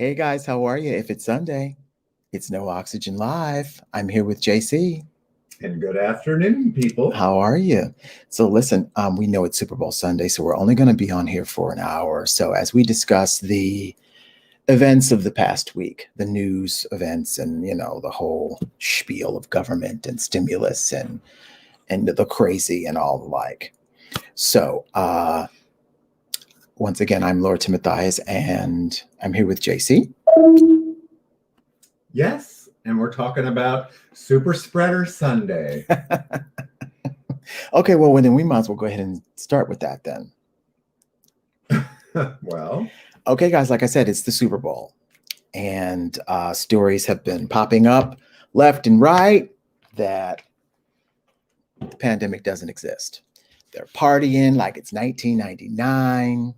Hey guys, how are you? If it's Sunday, it's No Oxygen Live. I'm here with JC. And good afternoon, people. How are you? So listen, we know it's Super Bowl Sunday, so we're only going to be on here for an hour or so as we discuss the events of the past week, the news events, and the whole spiel of government and stimulus and the crazy and all the like. So once again, I'm Lord Timotheus, and I'm here with JC. Yes, and we're talking about Super Spreader Sunday. Okay, well, then we might as well go ahead and start with that then. Well, okay, guys, like I said, it's the Super Bowl, and stories have been popping up left and right that the pandemic doesn't exist. They're partying like it's 1999,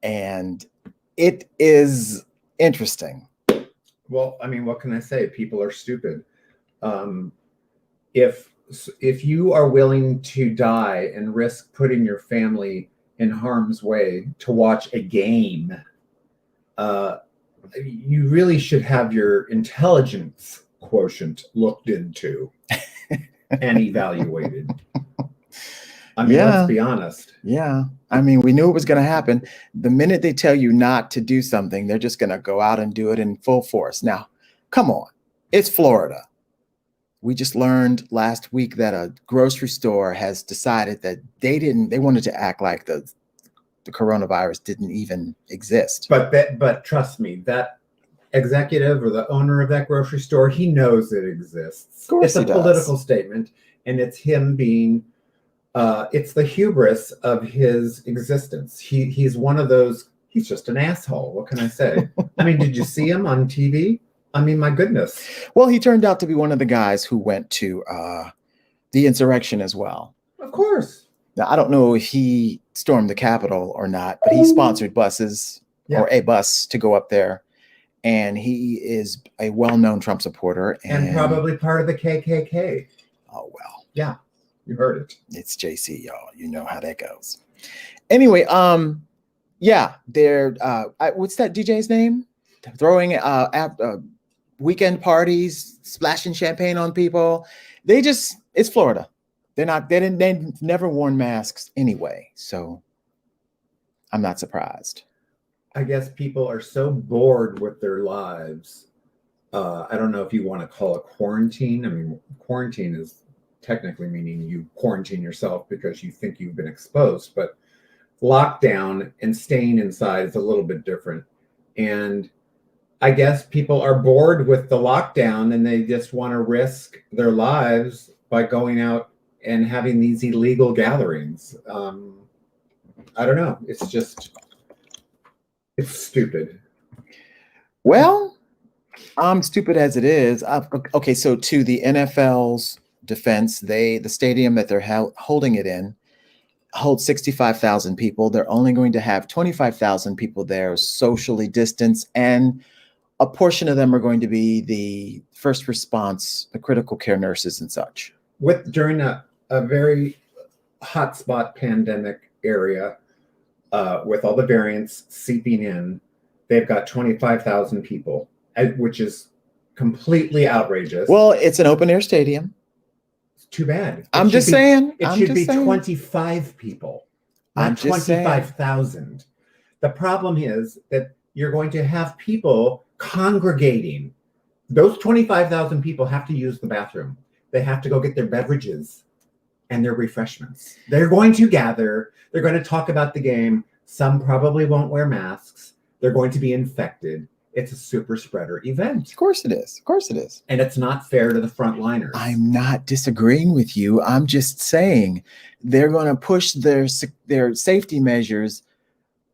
and it is interesting. Well, I mean, what can I say? People are stupid. If you are willing to die and risk putting your family in harm's way to watch a game, you really should have your intelligence quotient looked into and evaluated. I mean, let's be honest. Yeah. I mean, we knew it was going to happen. The minute they tell you not to do something, they're just going to go out and do it in full force. Now, come on. It's Florida. We just learned last week that a grocery store has decided that they wanted to act like the coronavirus didn't even exist. But trust me, that executive or the owner of that grocery store, he knows it exists. Of course it's a political statement, and it's him being it's the hubris of his existence. He's one of those, he's just an asshole. What can I say? I mean, did you see him on TV? I mean, my goodness. Well, he turned out to be one of the guys who went to the insurrection as well. Of course. Now, I don't know if he stormed the Capitol or not, but he sponsored buses or a bus to go up there. And he is a well-known Trump supporter. And probably part of the KKK. Oh, well. Yeah. You heard it. It's JC, y'all. You know how that goes. Anyway, yeah, they're what's that DJ's name? Throwing weekend parties, splashing champagne on people. It's Florida. They never worn masks anyway, so I'm not surprised. I guess people are so bored with their lives. I don't know if you want to call it quarantine. I mean, quarantine is technically meaning you quarantine yourself because you think you've been exposed, but lockdown and staying inside is a little bit different. And I guess people are bored with the lockdown and they just want to risk their lives by going out and having these illegal gatherings. I don't know. It's stupid. Well, I'm stupid as it is. Okay, so to the NFL's defense, the stadium that they're holding it in holds 65,000 people. They're only going to have 25,000 people there socially distanced, and a portion of them are going to be the first response, the critical care nurses and such. During a very hotspot pandemic area, with all the variants seeping in, they've got 25,000 people, which is completely outrageous. Well, it's an open air stadium. Too bad. I'm just saying. It should be 25 people, not 25,000. The problem is that you're going to have people congregating. Those 25,000 people have to use the bathroom. They have to go get their beverages and their refreshments. They're going to gather. They're going to talk about the game. Some probably won't wear masks. They're going to be infected. It's a super spreader event. Of course it is. Of course it is. And it's not fair to the frontliners. I'm not disagreeing with you. I'm just saying they're going to push their safety measures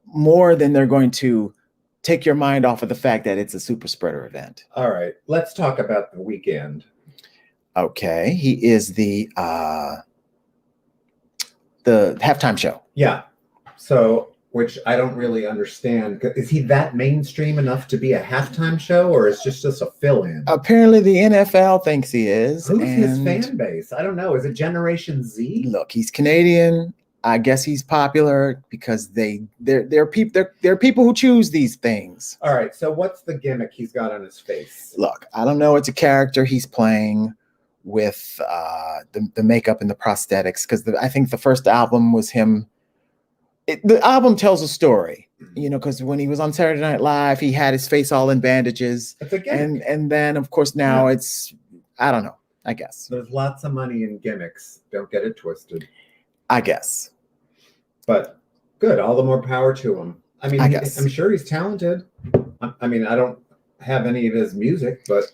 more than they're going to take your mind off of the fact that it's a super spreader event. All right. Let's talk about the weekend. Okay. He is the halftime show. Yeah. So, which I don't really understand. Is he that mainstream enough to be a halftime show, or is just a fill-in? Apparently the NFL thinks he is. Who's his fan base? I don't know. Is it Generation Z? Look, he's Canadian. I guess he's popular because they're people who choose these things. All right. So what's the gimmick he's got on his face? Look, I don't know. It's a character he's playing with the makeup and the prosthetics, because I think the first album was him. The album tells a story, because when he was on Saturday Night Live, he had his face all in bandages, It's a gimmick. and then of course now it's, I don't know. I guess. There's lots of money in gimmicks. Don't get it twisted. I guess. But good. All the more power to him. I mean, I guess. I'm sure he's talented. I mean, I don't have any of his music, but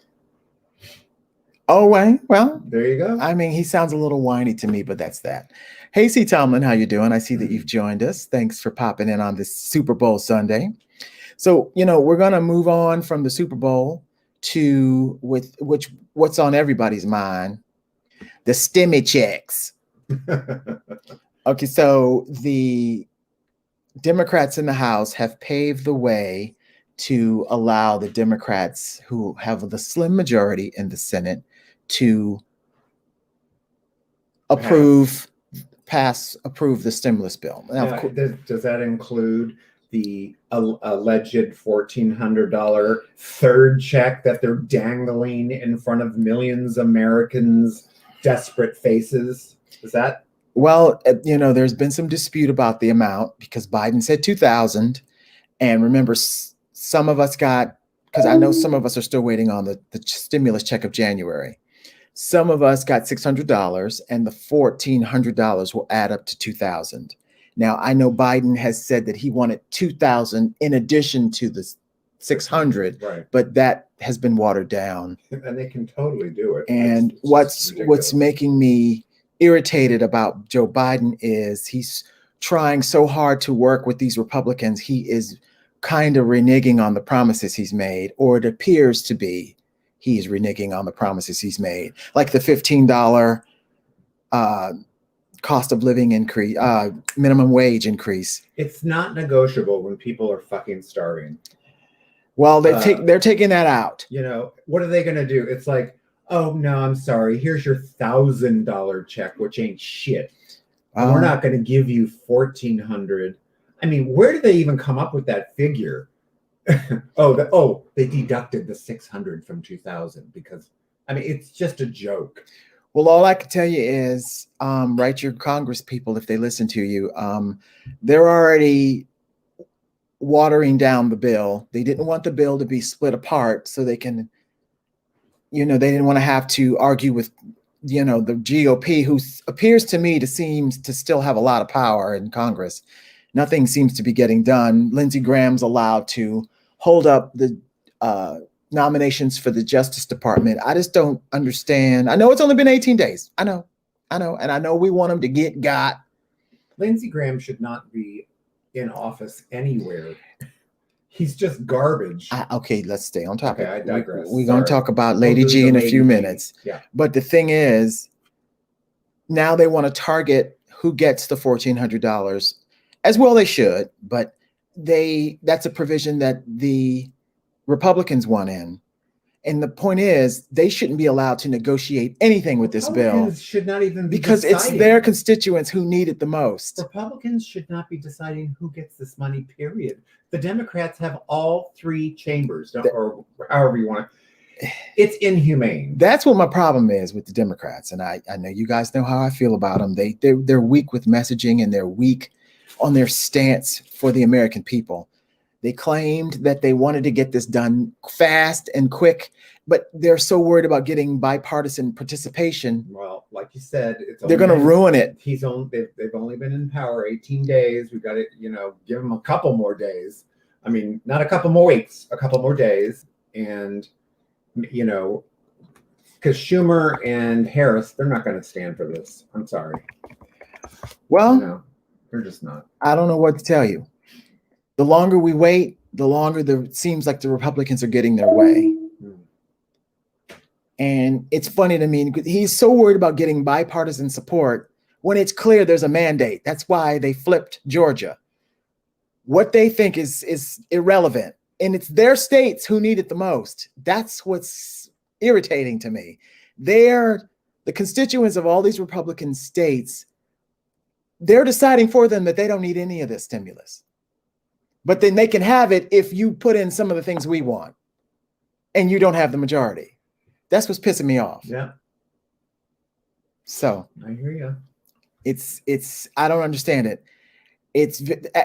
Oh, well, there you go. I mean, he sounds a little whiny to me, but that's that. Hey, C. Tomlin, how you doing? I see that you've joined us. Thanks for popping in on this Super Bowl Sunday. So, we're going to move on from the Super Bowl to what's on everybody's mind, the stimmy checks. Okay, so the Democrats in the House have paved the way to allow the Democrats who have the slim majority in the Senate to approve the stimulus bill. Now, does that include the alleged $1,400 third check that they're dangling in front of millions of Americans' desperate faces? Is that? Well, there's been some dispute about the amount because Biden said 2,000, and remember, some of us got, because I know some of us are still waiting on the stimulus check of January. Some of us got $600, and the $1,400 will add up to 2,000. Now, I know Biden has said that he wanted 2,000 in addition to the 600, right, but that has been watered down. And they can totally do it. And what's making me irritated about Joe Biden is he's trying so hard to work with these Republicans. He is kind of reneging on the promises he's made, or it appears to be he is reneging on the promises he's made, like the $15 cost of living increase, minimum wage increase. It's not negotiable when people are fucking starving. Well, they're taking that out. What are they going to do? It's like, oh no, I'm sorry. Here's your $1,000 check, which ain't shit. We're not going to give you $1,400. I mean, where did they even come up with that figure? They deducted the 600 from 2,000 because, I mean, it's just a joke. Well, all I can tell you is write your Congress people if they listen to you. They're already watering down the bill. They didn't want the bill to be split apart so they can, they didn't want to have to argue with, the GOP, who appears to me seems to still have a lot of power in Congress. Nothing seems to be getting done. Lindsey Graham's allowed to hold up the nominations for the Justice Department. I just don't understand. I know it's only been 18 days. I know. And I know we want him to got. Lindsey Graham should not be in office anywhere. He's just garbage. Okay, let's stay on topic. Okay, I digress. We're going to talk about Lady G in a few minutes. Yeah. But the thing is, now they want to target who gets the $1,400. As well they should, but that's a provision that the Republicans want in. And the point is, they shouldn't be allowed to negotiate anything with this bill. Should not even be because deciding. It's their constituents who need it the most. Republicans should not be deciding who gets this money, period. The Democrats have all three chambers, or however you want it. It's inhumane. That's what my problem is with the Democrats. And I know you guys know how I feel about them. They're weak with messaging, and they're weak on their stance for the American people. They claimed that they wanted to get this done fast and quick, but they're so worried about getting bipartisan participation. Well, like you said, they're going to ruin it. They've only been in power 18 days. We've got to, give them a couple more days. I mean, not a couple more weeks, a couple more days. And, because Schumer and Harris, they're not going to stand for this. I'm sorry. Well, they're just not. I don't know what to tell you. The longer we wait, the longer it seems like the Republicans are getting their way. And it's funny to me, he's so worried about getting bipartisan support when it's clear there's a mandate. That's why they flipped Georgia. What they think is irrelevant. And it's their states who need it the most. That's what's irritating to me. They're the constituents of all these Republican states they're deciding for them that they don't need any of this stimulus. But then they can have it if you put in some of the things we want and you don't have the majority. That's what's pissing me off. Yeah, So I hear you. it's I don't understand it. It's,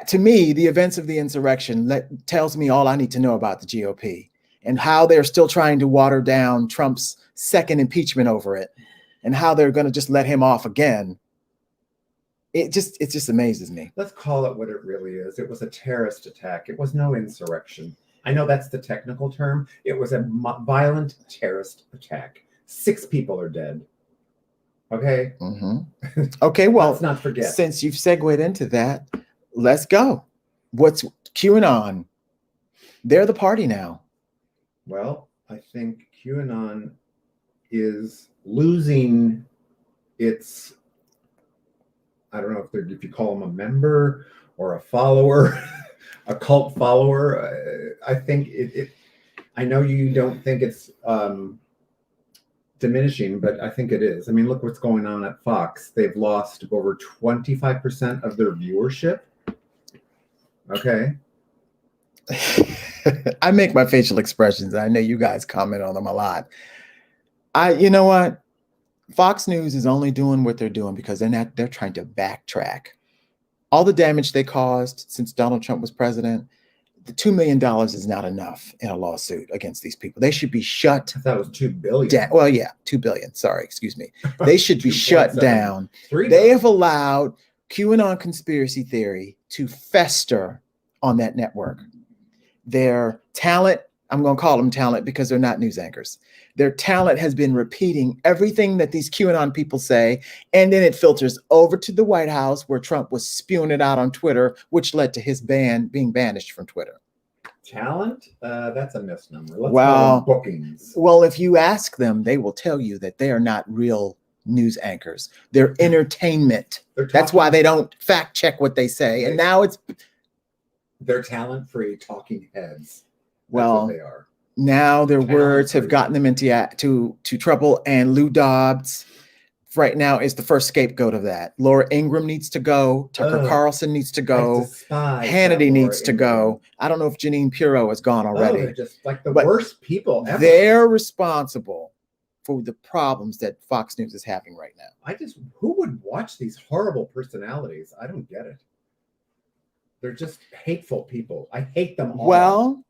to me, the events of the insurrection tells me all I need to know about the GOP and how they're still trying to water down Trump's second impeachment over it and how they're going to just let him off again. It just amazes me. Let's call it what it really is. It was a terrorist attack. It was no insurrection. I know that's the technical term. It was a violent terrorist attack. 6 people are dead. Okay. Mm-hmm. Okay. Well, let's not forget. Since you've segued into that, let's go. What's QAnon? They're the party now. Well, I think QAnon is losing its, I don't know if you call them a member or a follower, a cult follower. I think I know you don't think it's diminishing, but I think it is. I mean, look what's going on at Fox. They've lost over 25% of their viewership. Okay. I make my facial expressions. I know you guys comment on them a lot. You know what? Fox News is only doing what they're doing because they're trying to backtrack. All the damage they caused since Donald Trump was president, the $2 million is not enough in a lawsuit against these people. They should be shut. I thought it was $2 billion. down. Well, yeah, 2 billion. Sorry, excuse me. They should be shut down. They have allowed QAnon conspiracy theory to fester on that network. Their talent, I'm going to call them talent because they're not news anchors. Their talent has been repeating everything that these QAnon people say, and then it filters over to the White House where Trump was spewing it out on Twitter, which led to his being banished from Twitter. Talent? That's a misnomer. Let's Well, call them bookings. Well, if you ask them, they will tell you that they are not real news anchors. They're entertainment. That's why they don't fact check what they say. And now they're talent-free talking heads. That's well, what they are. Now their words have gotten them into trouble, and Lou Dobbs right now is the first scapegoat of that. Laura Ingraham needs to go. Tucker Carlson needs to go. Hannity needs to go. I don't know if Janine Pirro has gone already. They're just like the worst people ever. They're responsible for the problems that Fox News is having right now. Who would watch these horrible personalities? I don't get it. They're just hateful people. I hate them all. Well,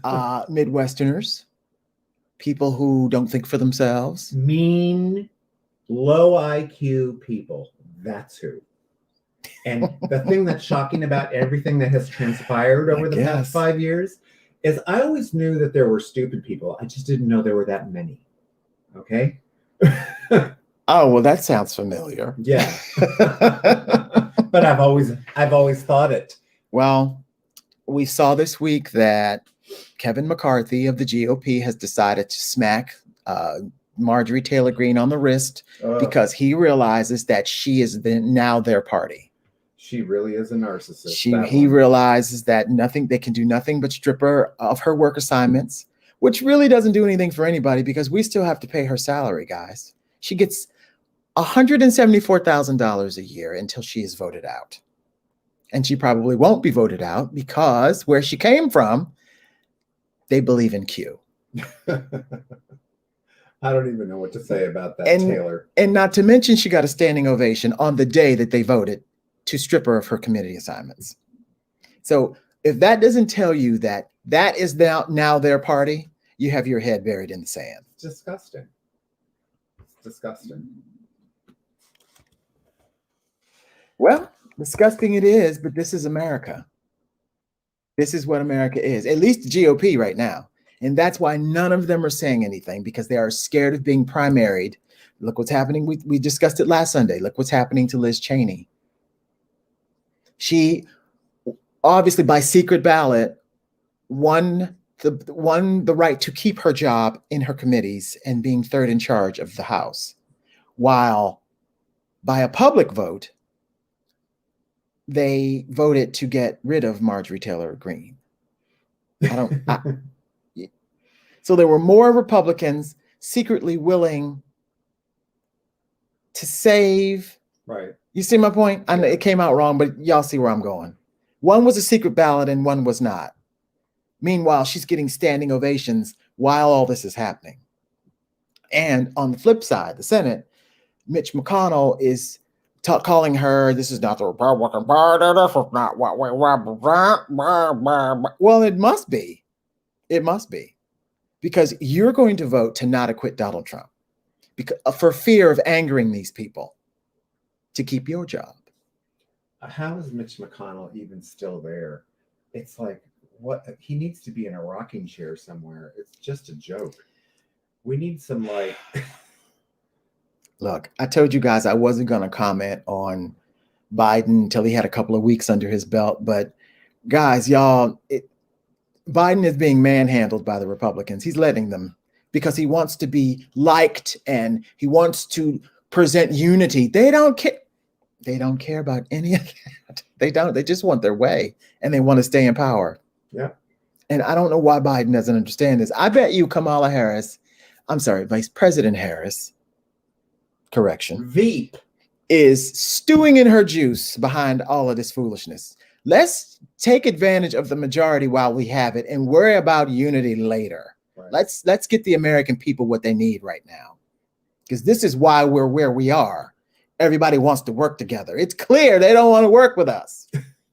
Midwesterners, people who don't think for themselves. Mean, low IQ people. That's who. And the thing that's shocking about everything that has transpired over the past 5 years is I always knew that there were stupid people. I just didn't know there were that many. Okay? Oh, well, that sounds familiar. Yeah. But I've always thought it. Well, we saw this week that Kevin McCarthy of the GOP has decided to smack Marjorie Taylor Greene on the wrist because he realizes that she is now their party. She really is a narcissist. He realizes that they can do nothing but strip her of her work assignments, which really doesn't do anything for anybody because we still have to pay her salary, guys. She gets $174,000 a year until she is voted out. And she probably won't be voted out because where she came from, they believe in Q. I don't even know what to say about that, Taylor. And not to mention, she got a standing ovation on the day that they voted to strip her of her committee assignments. So if that doesn't tell you that that is now their party, you have your head buried in the sand. It's disgusting. It's disgusting. Well, disgusting it is, but this is America. This is what America is, at least the GOP right now. And that's why none of them are saying anything because they are scared of being primaried. Look what's happening. We discussed it last Sunday. Look what's happening to Liz Cheney. She obviously by secret ballot won the right to keep her job in her committees and being third in charge of the House, while by a public vote, they voted to get rid of Marjorie Taylor Greene. So there were more Republicans secretly willing to save You see my point? I know it came out wrong, but y'all see where I'm going. One was a secret ballot and one was not. Meanwhile, she's getting standing ovations while all this is happening. And on the flip side, the Senate, Mitch McConnell is calling her, this is not the Republican Party, this is not what we want. Well, it must be. It must be. Because you're going to vote to not acquit Donald Trump because, for fear of angering these people to keep your job. How is Mitch McConnell even still there? It's like, what? He needs to be in a rocking chair somewhere. It's just a joke. We need some like. Look, I told you guys I wasn't going to comment on Biden until he had a couple of weeks under his belt. But guys, y'all, Biden is being manhandled by the Republicans. He's letting them because he wants to be liked and he wants to present unity. They don't care. They don't care about any of that. They don't. They just want their way and they want to stay in power. Yeah. And I don't know why Biden doesn't understand this. I bet you Kamala Harris, I'm sorry, Vice President Harris, correction, Veep is stewing in her juice behind all of this foolishness. Let's take advantage of the majority while we have it and worry about unity later. Right. Let's get the American people what they need right now. Because this is why we're where we are. Everybody wants to work together. It's clear they don't want to work with us.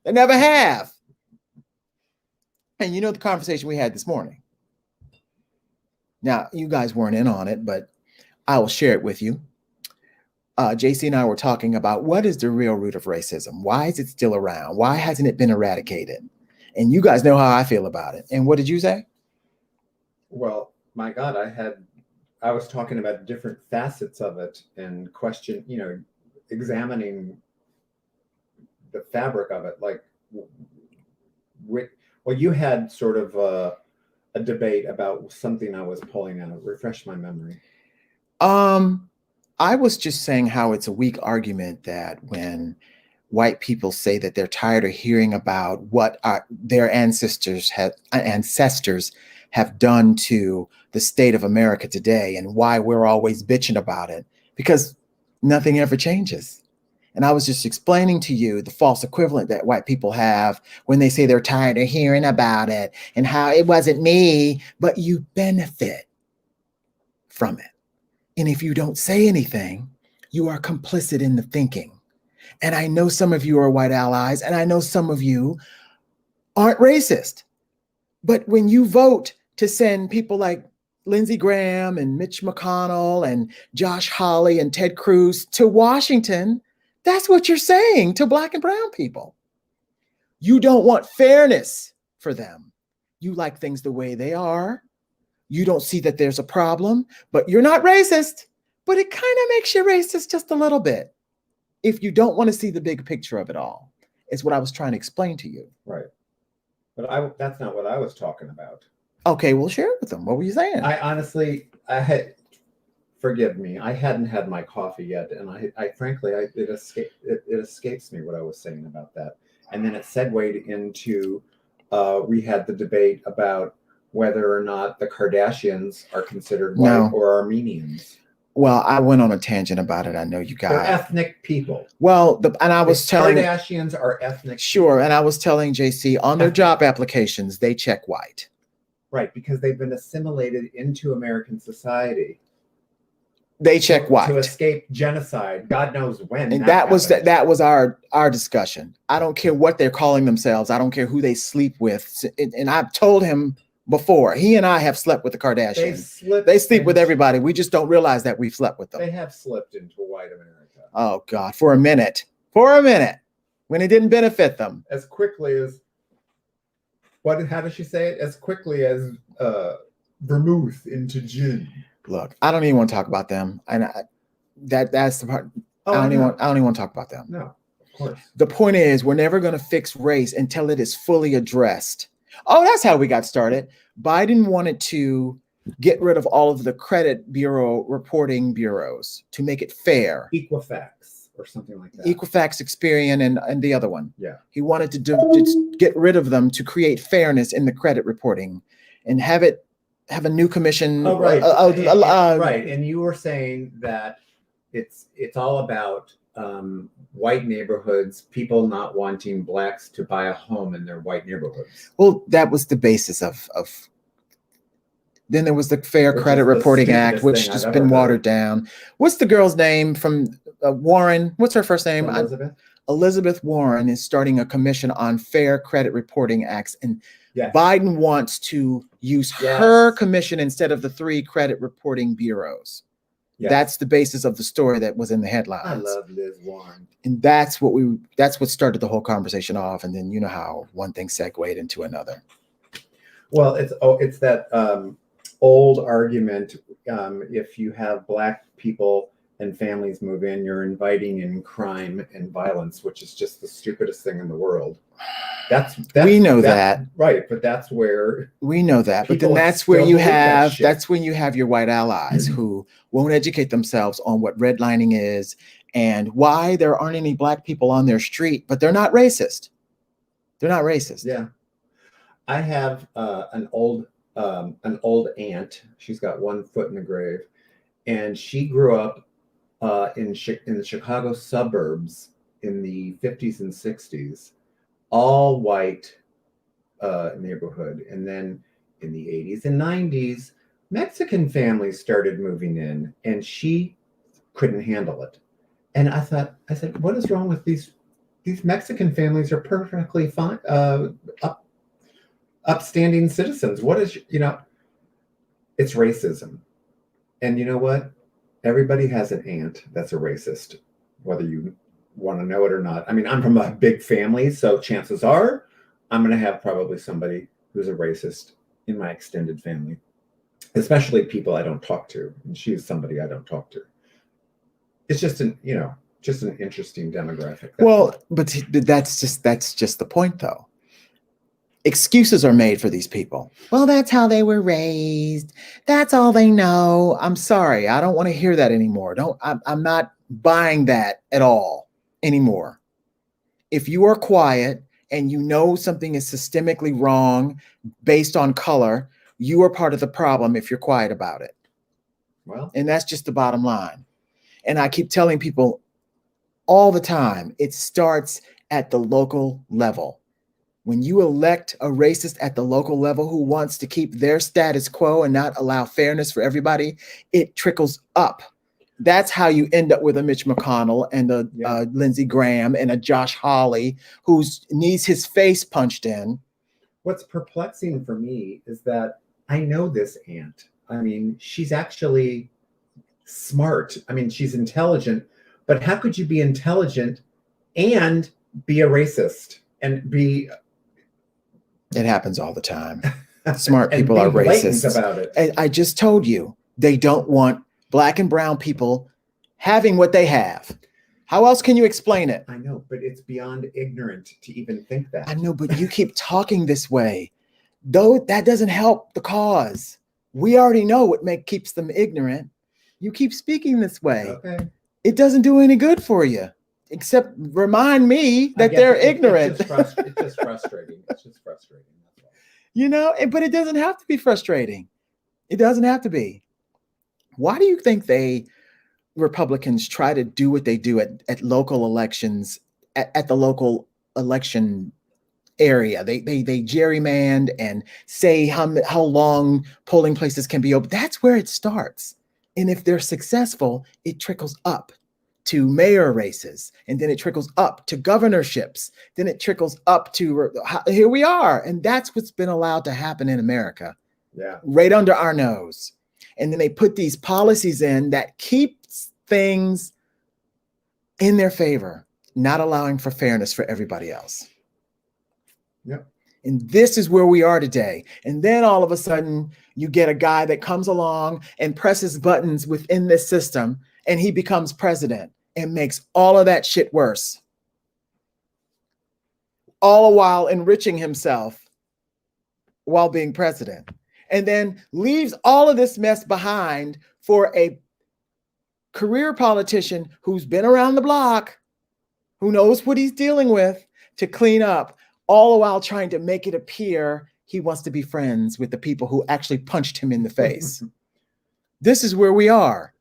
They never have. And you know the conversation we had this morning. Now, you guys weren't in on it, but I will share it with you. JC and I were talking about what is the real root of racism? Why is it still around? Why hasn't it been eradicated? And you guys know how I feel about it. And what did you say? Well, my God, I was talking about different facets of it and examining the fabric of it. Like, well, you had sort of a debate about something I was pulling out. Refresh my memory. I was just saying how it's a weak argument that when white people say that they're tired of hearing about what their ancestors have done to the state of America today and why we're always bitching about it, because nothing ever changes. And I was just explaining to you the false equivalent that white people have when they say they're tired of hearing about it and how it wasn't me, but you benefit from it. And if you don't say anything, you are complicit in the thinking. And I know some of you are white allies, and I know some of you aren't racist. But when you vote to send people like Lindsey Graham and Mitch McConnell and Josh Hawley and Ted Cruz to Washington, that's what you're saying to Black and brown people. You don't want fairness for them. You like things the way they are. You don't see that there's a problem, but you're not racist. But it kind of makes you racist just a little bit if you don't want to see the big picture of it all. It's what I was trying to explain to you. Right. But that's not what I was talking about. Okay, well, share it with them. What were you saying? Forgive me, I hadn't had my coffee yet, and it escapes me what I was saying about that. And then it segued into we had the debate about whether or not the Kardashians are considered white or Armenians. Well, I went on a tangent about it. I know you guys. They're ethnic people. Well, Kardashians are ethnic. Sure, and I was telling JC on their job applications they check white. Right, because they've been assimilated into American society. They check white to escape genocide. God knows when. And that was our discussion. I don't care what they're calling themselves. I don't care who they sleep with. And I've told him before, he and I have slept with the Kardashians. They sleep with everybody. We just don't realize that we've slept with them. They have slipped into white America. Oh God, for a minute, when it didn't benefit them. As quickly as how does she say it? As quickly as vermouth into gin. Look, I don't even want to talk about them. And that's the part. I don't even want to talk about them. No, of course. The point is, we're never going to fix race until it is fully addressed. Oh, that's how we got started. Biden wanted to get rid of all of the credit bureau reporting bureaus to make it fair. Equifax or something like that. Equifax, Experian, and the other one. Yeah. He wanted to get rid of them to create fairness in the credit reporting and have a new commission. Oh, right. Right. And you were saying that it's all about white neighborhoods, people not wanting blacks to buy a home in their white neighborhoods. Well, that was the basis of then there was the Fair Which Credit is the Reporting Act, stupidest which thing has I've been ever watered heard. down. What's the girl's name from Warren? What's her first name? Elizabeth? Elizabeth Warren is starting a commission on Fair Credit Reporting Acts, and Yes. Biden wants to use her commission instead of the 3 credit reporting bureaus. Yes. That's the basis of the story that was in the headlines. I love Liz Warren. And that's what started the whole conversation off. And then you know how one thing segued into another. Well, it's that old argument. If you have black people and families move in, you're inviting in crime and violence, which is just the stupidest thing in the world. We know that, right? But that's where we know that. But then that's where you have that's when you have your white allies who won't educate themselves on what redlining is and why there aren't any black people on their street, but they're not racist. They're not racist. Yeah, I have an old aunt. She's got one foot in the grave, and she grew up in the Chicago suburbs in the 50s and 60s, all white neighborhood. And then in the 80s and 90s, Mexican families started moving in, and she couldn't handle it. And I said, what is wrong with these Mexican families? Are perfectly fine, upstanding citizens. What is, it's racism. And you know what? Everybody has an aunt that's a racist, whether you want to know it or not. I mean, I'm from a big family, so chances are I'm going to have probably somebody who's a racist in my extended family, especially people I don't talk to. And she's somebody I don't talk to. It's just an interesting demographic. But that's just the point, though. Excuses are made for these people. Well, that's how they were raised. That's all they know. I'm sorry. I don't want to hear that anymore. I'm not buying that at all anymore. If you are quiet and you know something is systemically wrong based on color, you are part of the problem if you're quiet about it. Well, and that's just the bottom line. And I keep telling people all the time, it starts at the local level. When you elect a racist at the local level who wants to keep their status quo and not allow fairness for everybody, it trickles up. That's how you end up with a Mitch McConnell and a Lindsey Graham and a Josh Hawley who needs his face punched in. What's perplexing for me is that I know this aunt. I mean, she's actually smart. I mean, she's intelligent, but how could you be intelligent and be a racist and be... It happens all the time. Smart people are racist about it. I just told you, they don't want Black and brown people having what they have. How else can you explain it? I know, but it's beyond ignorant to even think that. I know, but you keep talking this way. Though that doesn't help the cause. We already know what keeps them ignorant. You keep speaking this way. Okay. It doesn't do any good for you, except remind me that they're ignorant. It's just frustrating. It's just frustrating. That's all. But it doesn't have to be frustrating. It doesn't have to be. Why do you think Republicans try to do what they do at local elections, at the local election area? They gerrymander and say how long polling places can be open. That's where it starts. And if they're successful, it trickles up to mayor races, and then it trickles up to governorships. Then it trickles up to here we are. And that's what's been allowed to happen in America. Yeah. Right under our nose. And then they put these policies in that keeps things in their favor, not allowing for fairness for everybody else. Yep. And this is where we are today. And then all of a sudden you get a guy that comes along and presses buttons within this system, and he becomes president and makes all of that shit worse. All the while enriching himself while being president. And then leaves all of this mess behind for a career politician who's been around the block, who knows what he's dealing with, to clean up, all the while trying to make it appear he wants to be friends with the people who actually punched him in the face. This is where we are.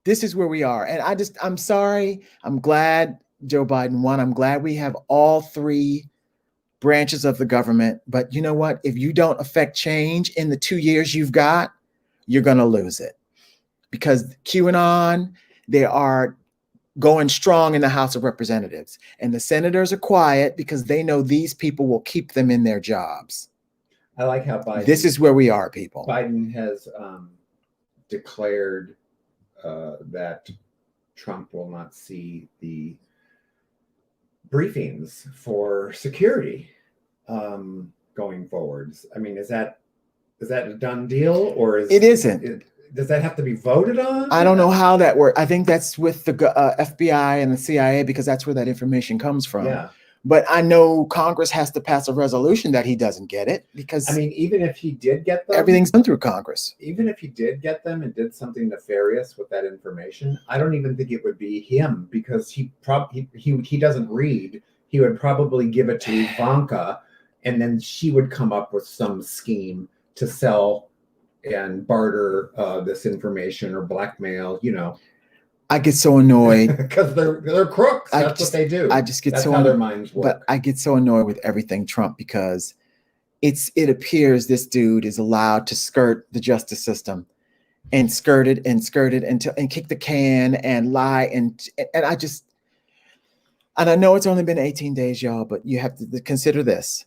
This is where we are. And I'm sorry. I'm glad Joe Biden won. I'm glad we have all three branches of the government. But you know what? If you don't affect change in the 2 years you've got, you're going to lose it. Because QAnon, they are going strong in the House of Representatives. And the senators are quiet because they know these people will keep them in their jobs. I like how This is where we are, people. Biden has declared that Trump will not see the briefings for security going forwards. I mean, is that a done deal, or It isn't. Does that have to be voted on? I don't know how that works. I think that's with the FBI and the CIA, because that's where that information comes from. Yeah. But I know Congress has to pass a resolution that he doesn't get it, because I mean, even if he did get them, everything's done through Congress. even if he did get them and did something nefarious with that information, I don't even think it would be him, because he doesn't read. He would probably give it to Ivanka, and then she would come up with some scheme to sell and barter this information or blackmail, I get so annoyed. because they're crooks. That's what they do. I just get That's so how their annoyed. minds work. But I get so annoyed with everything Trump, because it appears this dude is allowed to skirt the justice system and skirt it and kick the can and lie and I know it's only been 18 days, y'all, but you have to consider this.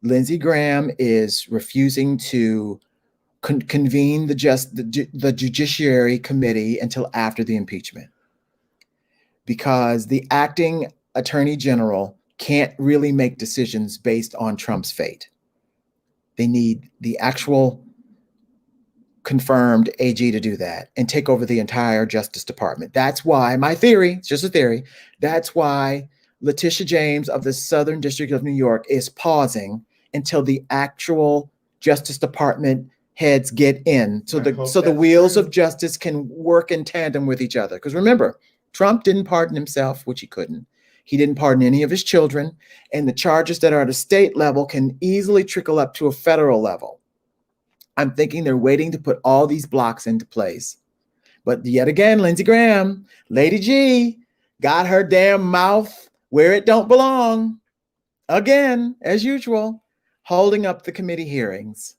Lindsey Graham is refusing to convene the Judiciary Committee until after the impeachment, because the acting Attorney General can't really make decisions based on Trump's fate. They need the actual confirmed AG to do that and take over the entire Justice Department. That's why, my theory, it's just a theory, that's why Letitia James of the Southern District of New York is pausing until the actual Justice Department heads get in, so the wheels of justice can work in tandem with each other. Because remember, Trump didn't pardon himself, which he couldn't. He didn't pardon any of his children, and the charges that are at a state level can easily trickle up to a federal level. I'm thinking they're waiting to put all these blocks into place. But yet again, Lindsey Graham, Lady G, got her damn mouth where it don't belong. Again, as usual, holding up the committee hearings.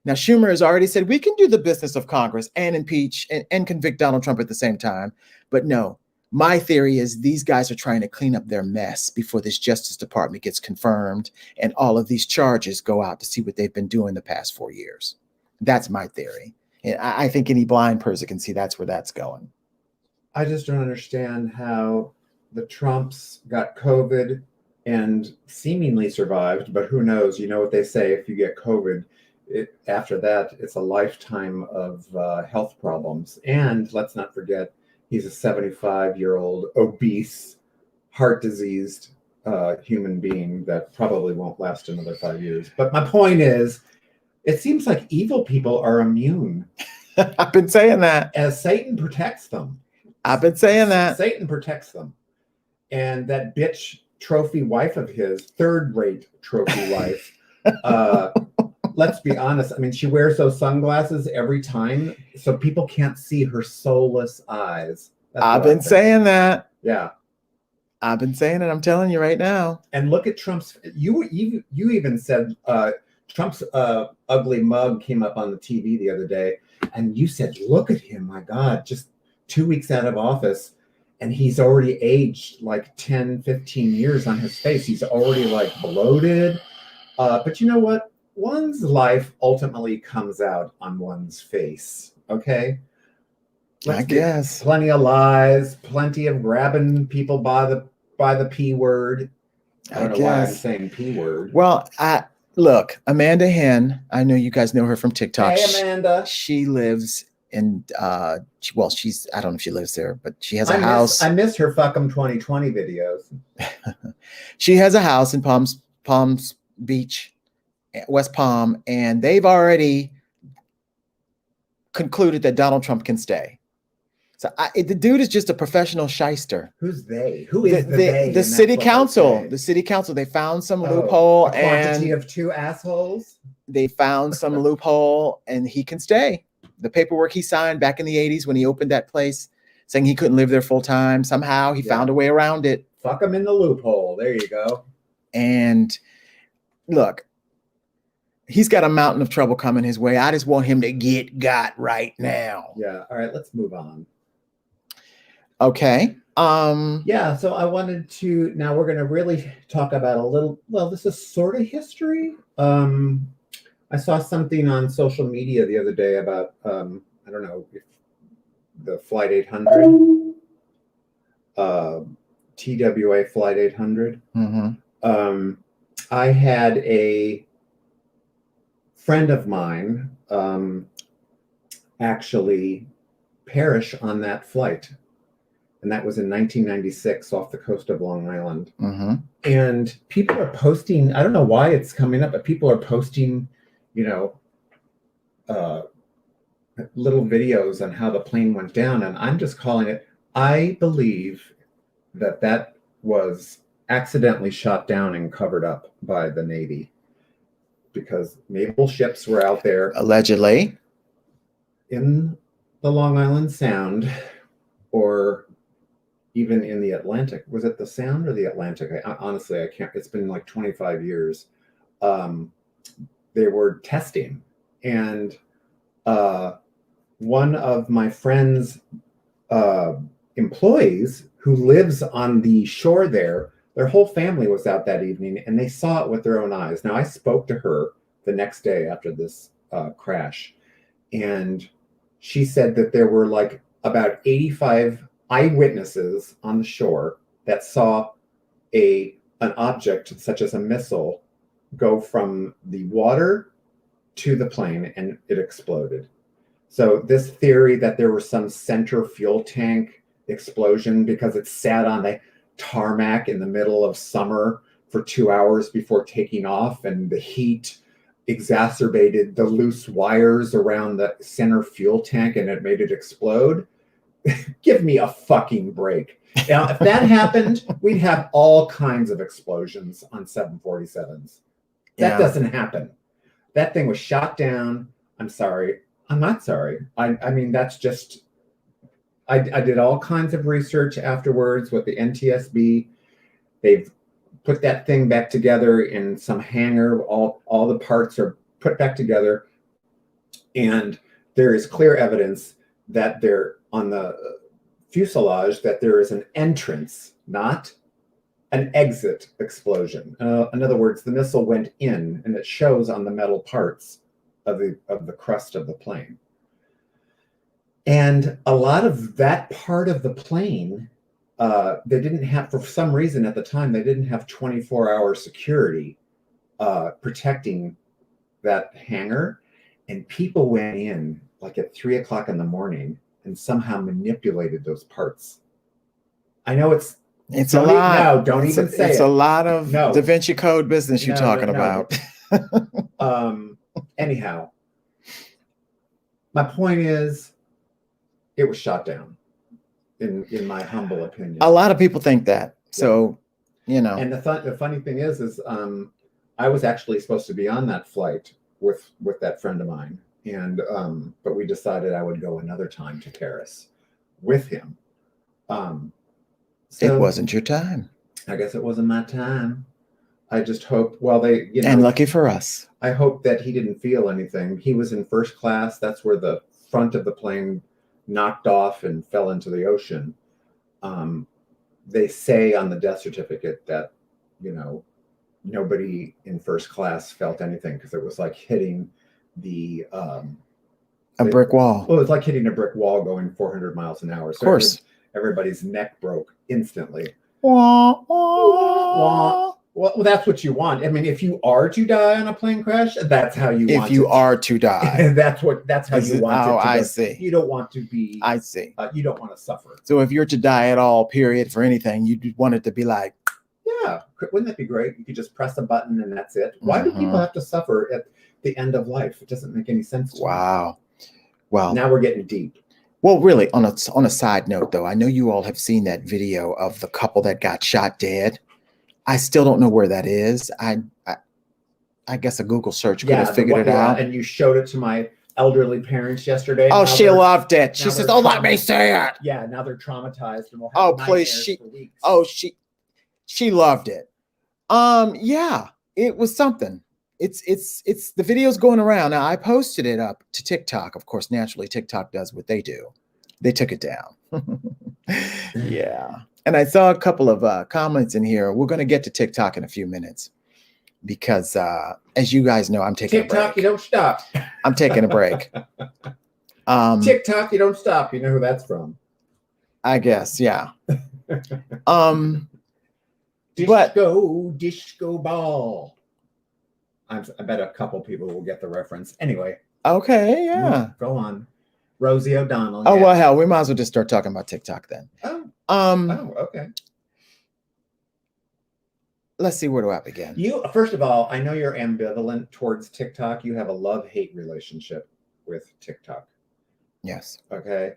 Now, Schumer has already said we can do the business of Congress and impeach and convict Donald Trump at the same time. But no, my theory is these guys are trying to clean up their mess before this Justice Department gets confirmed and all of these charges go out to see what they've been doing the past 4 years. That's my theory. And I think any blind person can see that's where that's going. I just don't understand how the Trumps got COVID and seemingly survived, but who knows? You know what they say, if you get COVID, after that, it's a lifetime of health problems. And let's not forget, he's a 75-year-old obese, heart diseased human being that probably won't last another 5 years. But my point is, it seems like evil people are immune. I've been saying that. As Satan protects them. I've been saying that. Satan protects them. And that bitch trophy wife of his, third-rate trophy wife, let's be honest. I mean, she wears those sunglasses every time, so people can't see her soulless eyes. I've been saying that. Yeah. I've been saying it. I'm telling you right now. And look at Trump's. You even said Trump's ugly mug came up on the TV the other day, and you said, "Look at him, my God! Just 2 weeks out of office, and he's already aged like 10, 15 years on his face. He's already like bloated." But you know what? One's life ultimately comes out on one's face. Okay. I guess plenty of lies, plenty of grabbing people by the P word. I don't know why I'm saying P word. Well, look, Amanda Henn, I know you guys know her from TikTok. Hey, Amanda. She lives in I don't know if she lives there, but she has a house. I miss her Fuck 'em 2020 videos. She has a house in Palms Beach, West Palm, and they've already concluded that Donald Trump can stay. So the dude is just a professional shyster. Who's they? Who is they? The city council. The city council. They found some loophole, a quantity of two assholes. They found some loophole, and he can stay. the paperwork he signed back in the 80s when he opened that place, saying he couldn't live there full time. Somehow he found a way around it. Fuck him in the loophole. There you go. And look, he's got a mountain of trouble coming his way. I just want him to get got right now. Yeah. All right, let's move on. Okay. Yeah, so I wanted to, now we're going to really talk about a little, well, this is sort of history. I saw something on social media the other day about, I don't know, if the Flight 800, TWA Flight 800. I had a friend of mine actually perish on that flight. And that was in 1996 off the coast of Long Island. And people are posting, I don't know why it's coming up, but people are posting, you know, little videos on how the plane went down. And I'm just calling it, I believe that that was accidentally shot down and covered up by the Navy, because naval ships were out there. Allegedly. In the Long Island Sound, or even in the Atlantic. Was it the Sound or the Atlantic? Honestly, I can't. It's been like 25 years. They were testing. And one of my friend's employees who lives on the shore there, their whole family was out that evening and they saw it with their own eyes. Now, I spoke to her the next day after this crash. And she said that there were like about 85 eyewitnesses on the shore that saw an object such as a missile go from the water to the plane and it exploded. So this theory that there was some center fuel tank explosion because it sat on the tarmac in the middle of summer for 2 hours before taking off, and the heat exacerbated the loose wires around the center fuel tank and it made it explode. Give me a fucking break. Now, if that happened, we'd have all kinds of explosions on 747s. That doesn't happen. That thing was shot down. I'm sorry. I'm not sorry. I mean, that's just, I did all kinds of research afterwards with the NTSB. They've put that thing back together in some hangar. All the parts are put back together. And there is clear evidence that there, on the fuselage, that there is an entrance, not an exit explosion. In other words, the missile went in, and it shows on the metal parts of the crust of the plane. And a lot of that part of the plane, they didn't have, for some reason at the time, they didn't have 24-hour security protecting that hangar. And people went in like at 3 o'clock in the morning and somehow manipulated those parts. I know it's a lot. No, don't even say it. It's a lot of Da Vinci Code business you're talking about. Anyhow, my point is, it was shot down, in my humble opinion. A lot of people think that. So, you know. And the funny thing is I was actually supposed to be on that flight with that friend of mine. And but we decided I would go another time to Paris with him. So it wasn't your time. I guess it wasn't my time. I just hope, well, they, you know, and lucky for us, I hope that he didn't feel anything. He was in first class. That's where the front of the plane knocked off and fell into the ocean. They say on the death certificate that, you know, nobody in first class felt anything because it was like hitting the a brick wall. Well, it's like hitting a brick wall going 400 miles an hour. So of course, everybody's neck broke instantly. Wah, wah. Well, that's what you want. I mean, if you are to die on a plane crash, that's how you want it. If you are to die. that's how you want it to I go. see. You don't want to be. I see. You don't want to suffer. So if you're to die at all, period, for anything, you want it to be like. Yeah. Wouldn't that be great? You could just press a button and that's it. Why do people have to suffer at the end of life? It doesn't make any sense to me. Wow. Well. Now we're getting deep. Well, really, on a side note, though, I know you all have seen that video of the couple that got shot dead. I still don't know where that is. I guess a Google search could have figured it out. And you showed it to my elderly parents yesterday. Oh, Now she they're- loved it. She now says, they're "Oh, let me traumatized. say it." Yeah, now they're traumatized and will have Oh, please, nightmares for weeks. Oh, she loved it. Yeah, it was something. It's the video's going around. Now I posted it up to TikTok. Of course, naturally, TikTok does what they do. They took it down. Yeah. And I saw a couple of comments in here. We're going to get to TikTok in a few minutes because, as you guys know, I'm taking a TikTok, break. you don't stop. I'm taking a break. TikTok, you don't stop. You know who that's from? I guess, yeah. Disco ball. I bet a couple people will get the reference. Anyway, Okay, yeah. go on. Rosie O'Donnell. Oh yeah. well, hell, we might as well just start talking about TikTok then. Okay. Let's see, where do I begin? First of all, I know you're ambivalent towards TikTok. You have a love-hate relationship with TikTok. Yes. Okay.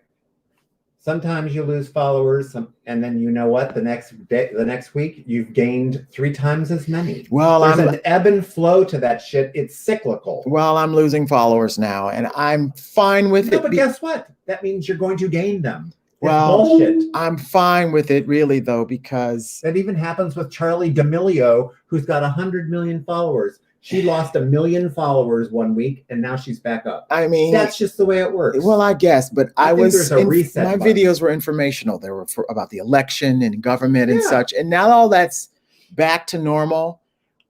Sometimes you lose followers, and then you know what? The next week, you've gained 3 times as many. Well, there's an ebb and flow to that shit. It's cyclical. Well, I'm losing followers now, and I'm fine with No, it. but guess what? That means you're going to gain them. It's Well, bullshit. I'm fine with it, really, though, because That even happens with Charlie D'Amelio, who's got 100 million followers. She lost 1 million followers one week, and now she's back up. I mean, That's just the way it works. well, I guess, but I think there's a reset my button. videos were informational. They were about the election and government and Yeah. such. And now all that's back to normal.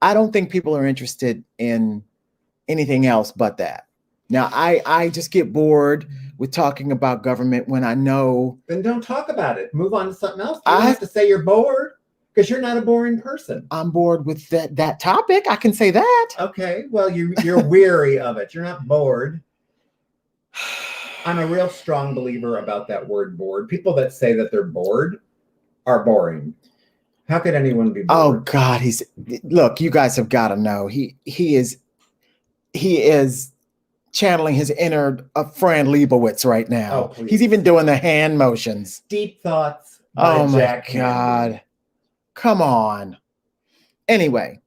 I don't think people are interested in anything else but that. Now, I just get bored with talking about government when I know. Then don't talk about it. Move on to something else. You don't have to say you're bored because you're not a boring person. I'm bored with that topic. I can say that. Okay, well, you're weary of it. You're not bored. I'm a real strong believer about that word bored. People that say that they're bored are boring. How could anyone be bored? Oh God, look, you guys have got to know. He is channeling his inner Fran Lebowitz right now. Oh, please. He's even doing the hand motions. Deep Thoughts by Oh my Jack God. Handey. Come on. Anyway,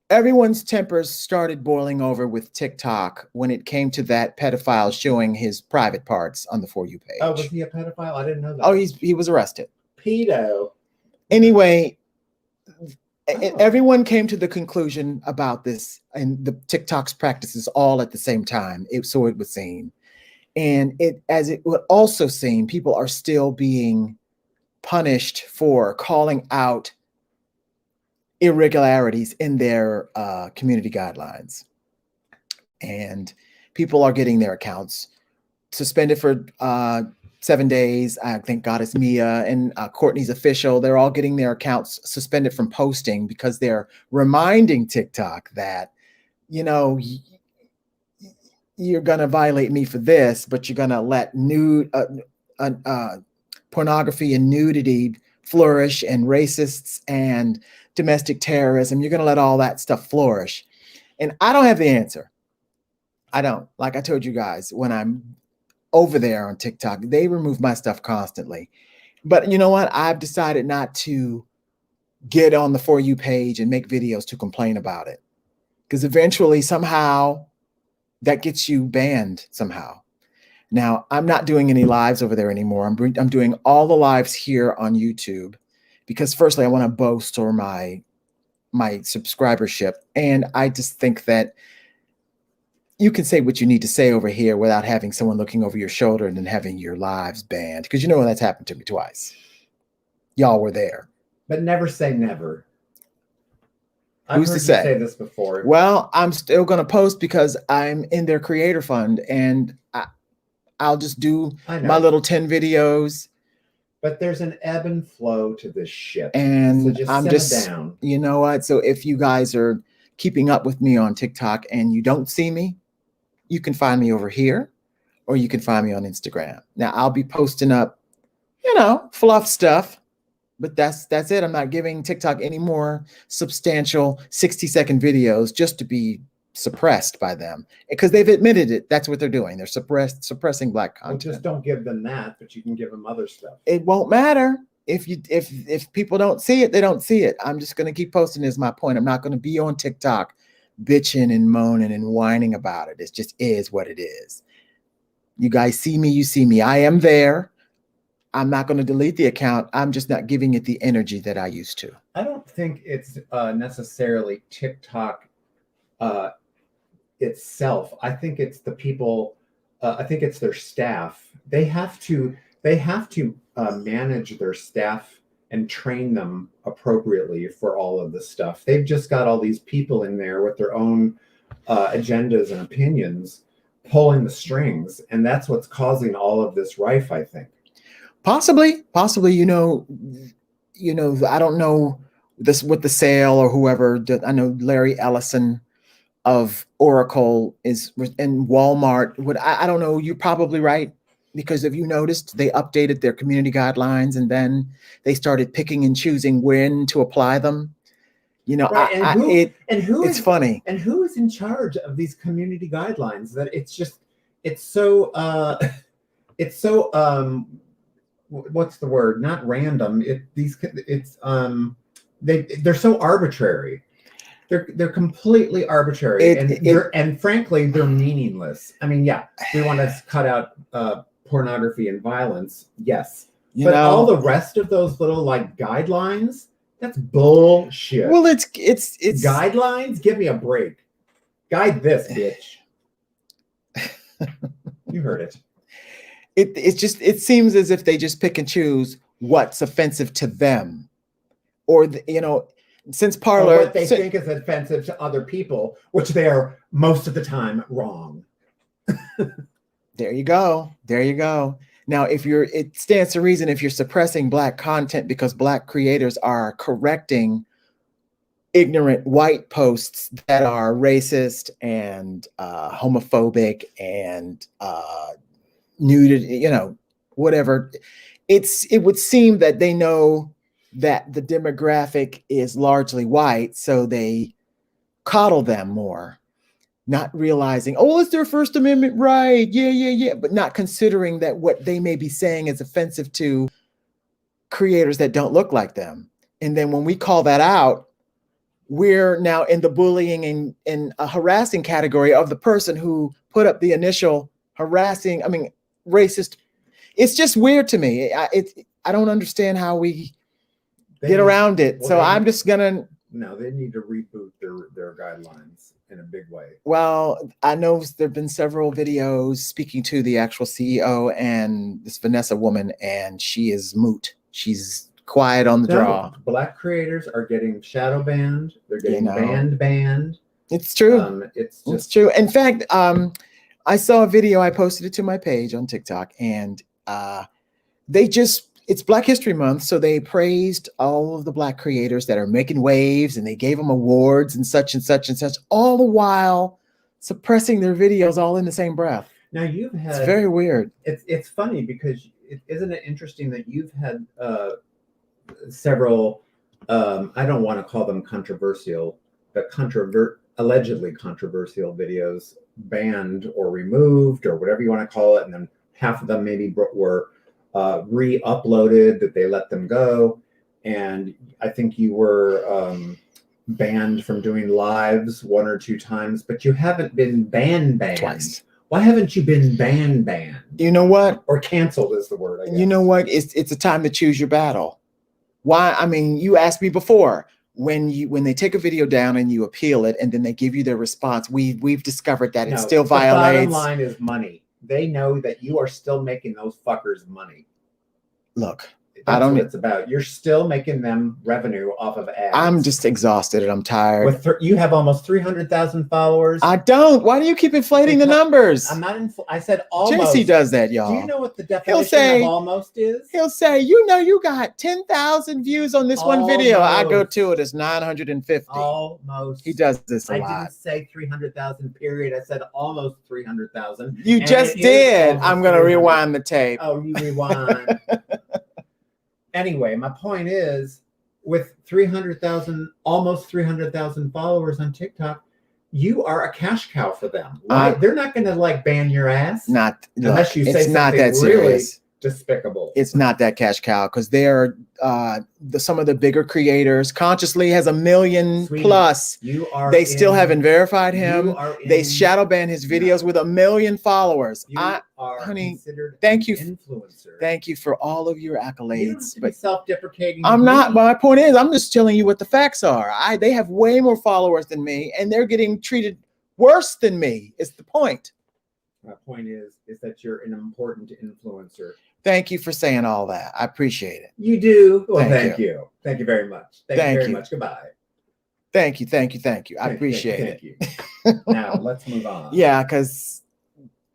everyone's tempers started boiling over with TikTok when it came to that pedophile showing his private parts on the For You page. Oh, was he a pedophile? I didn't know that. Oh, he was arrested. Pedo. Anyway, Oh. everyone came to the conclusion about this, and the TikTok's practices all at the same time. So it would seem. And as it would also seem, people are still being punished for calling out irregularities in their community guidelines. And people are getting their accounts suspended for 7 days. I thank God it's Mia and Courtney's official. They're all getting their accounts suspended from posting because they're reminding TikTok that, you know, you're going to violate me for this, but you're going to let pornography and nudity flourish, and racists and domestic terrorism. You're going to let all that stuff flourish. And I don't have the answer. I don't. Like I told you guys, when I'm over there on TikTok, they remove my stuff constantly. But you know what? I've decided not to get on the For You page and make videos to complain about it. Because eventually, somehow, that gets you banned somehow. Now, I'm not doing any lives over there anymore. I'm doing all the lives here on YouTube because, firstly, I want to bolster my subscribership. And I just think that you can say what you need to say over here without having someone looking over your shoulder and then having your lives banned. Because you know that's happened to me twice. Y'all were there. But never say never. Who's I've to heard you say? say this before. Well, I'm still going to post because I'm in their creator fund, and I'll just do my little 10 videos. But there's an ebb and flow to this shit. And so just I'm simmer just, down. You know what? So if you guys are keeping up with me on TikTok and you don't see me, you can find me over here, or you can find me on Instagram. Now I'll be posting up, fluff stuff, but that's it. I'm not giving TikTok any more substantial 60-second videos just to be suppressed by them, because they've admitted it. That's what they're doing. They're suppressing Black content. Well, just don't give them that, but you can give them other stuff. It won't matter. If people don't see it, they don't see it. I'm just going to keep posting is my point. I'm not going to be on TikTok bitching and moaning and whining about it. It just is what it is. You guys see me, you see me. I am there. I'm not going to delete the account. I'm just not giving it the energy that I used to. I don't think it's necessarily TikTok itself. I think it's the people. I think it's their staff. They have to manage their staff and train them appropriately for all of this stuff. They've just got all these people in there with their own agendas and opinions pulling the strings, and that's what's causing all of this rife, I think. Possibly, you know, I don't know this with the sale or whoever. I know Larry Ellison of Oracle is in Walmart. I don't know. You're probably right, because if you noticed, they updated their community guidelines and then they started picking and choosing when to apply them. You know, right. It's funny. And who is in charge of these community guidelines? That it's so what's the word? Not random. They're so arbitrary. They're completely arbitrary, and frankly, they're meaningless. I mean, yeah, we want to cut out pornography and violence, yes, but all the rest of those little like guidelines, that's bullshit. Well, it's guidelines. Give me a break. Guide this, bitch. You heard it. It seems as if they just pick and choose what's offensive to them, or since Parler, or what they think is offensive to other people, which they are most of the time wrong. There you go. Now, it stands to reason if you're suppressing Black content because Black creators are correcting ignorant white posts that are racist and homophobic and nudity, whatever. It would seem that they know that the demographic is largely white, so they coddle them more, not realizing, oh, it's their First Amendment right. Yeah. But not considering that what they may be saying is offensive to creators that don't look like them. And then when we call that out, we're now in the bullying and a harassing category of the person who put up the initial racist. It's just weird to me. I don't understand how we get around it. So I'm just gonna. No, they need to reboot their guidelines in a big way. Well, I know there've been several videos speaking to the actual CEO and this Vanessa woman, and she is moot. She's quiet on the draw. Black creators are getting shadow banned. They're getting banned. It's true. It's true. In fact, I saw a video. I posted it to my page on TikTok, and it's Black History Month, so they praised all of the Black creators that are making waves, and they gave them awards and such and such and such, all the while suppressing their videos all in the same breath. Now it's very weird. It's funny because isn't it interesting that you've had several, I don't want to call them controversial, but allegedly controversial videos banned or removed or whatever you want to call it, and then half of them maybe were re-uploaded, that they let them go. And I think you were banned from doing lives 1 or 2 times, but you haven't been banned twice. Why haven't you been banned? You know what? Or canceled is the word, I guess. You know what? It's a time to choose your battle. Why? I mean, you asked me before, when they take a video down and you appeal it and then they give you their response, we've discovered that it still violates. The bottom line is money. They know that you are still making those fuckers money. Look, that's what it's about. You're still making them revenue off of ads. I'm just exhausted and I'm tired. You have almost 300,000 followers. I don't. Why do you keep inflating the numbers? I'm not. I said almost. JC does that, y'all. Do you know what the definition of almost is? He'll say, you got 10,000 views on this one video. I go to it. It's 950. Almost. He does this a lot. I didn't say 300,000. Period. I said almost 300,000. You just did. I'm gonna rewind the tape. Oh, you rewind. Anyway, my point is, with 300,000, almost 300,000 followers on TikTok, you are a cash cow for them. They're not going to ban your ass. Unless you say something despicable. It's not that cash cow because they're some of the bigger creators. Consciously has 1 million Sweetie, plus. you are. They still haven't verified You him. are They in- shadow ban his videos with 1 million followers. You are honey, considered thank an you. influencer. Thank you for all of your You don't have accolades. to be But self-deprecating. I'm with not. me. My point is, I'm just telling you what the facts are. They have way more followers than me, and they're getting treated worse than me. Is the point? My point is that you're an important influencer. Thank you for saying all that. I appreciate it. You do. Well, Thank thank you. Thank you very much. Thank you very much. Goodbye. Thank you. I appreciate it. Thank you. Now let's move on. Yeah, because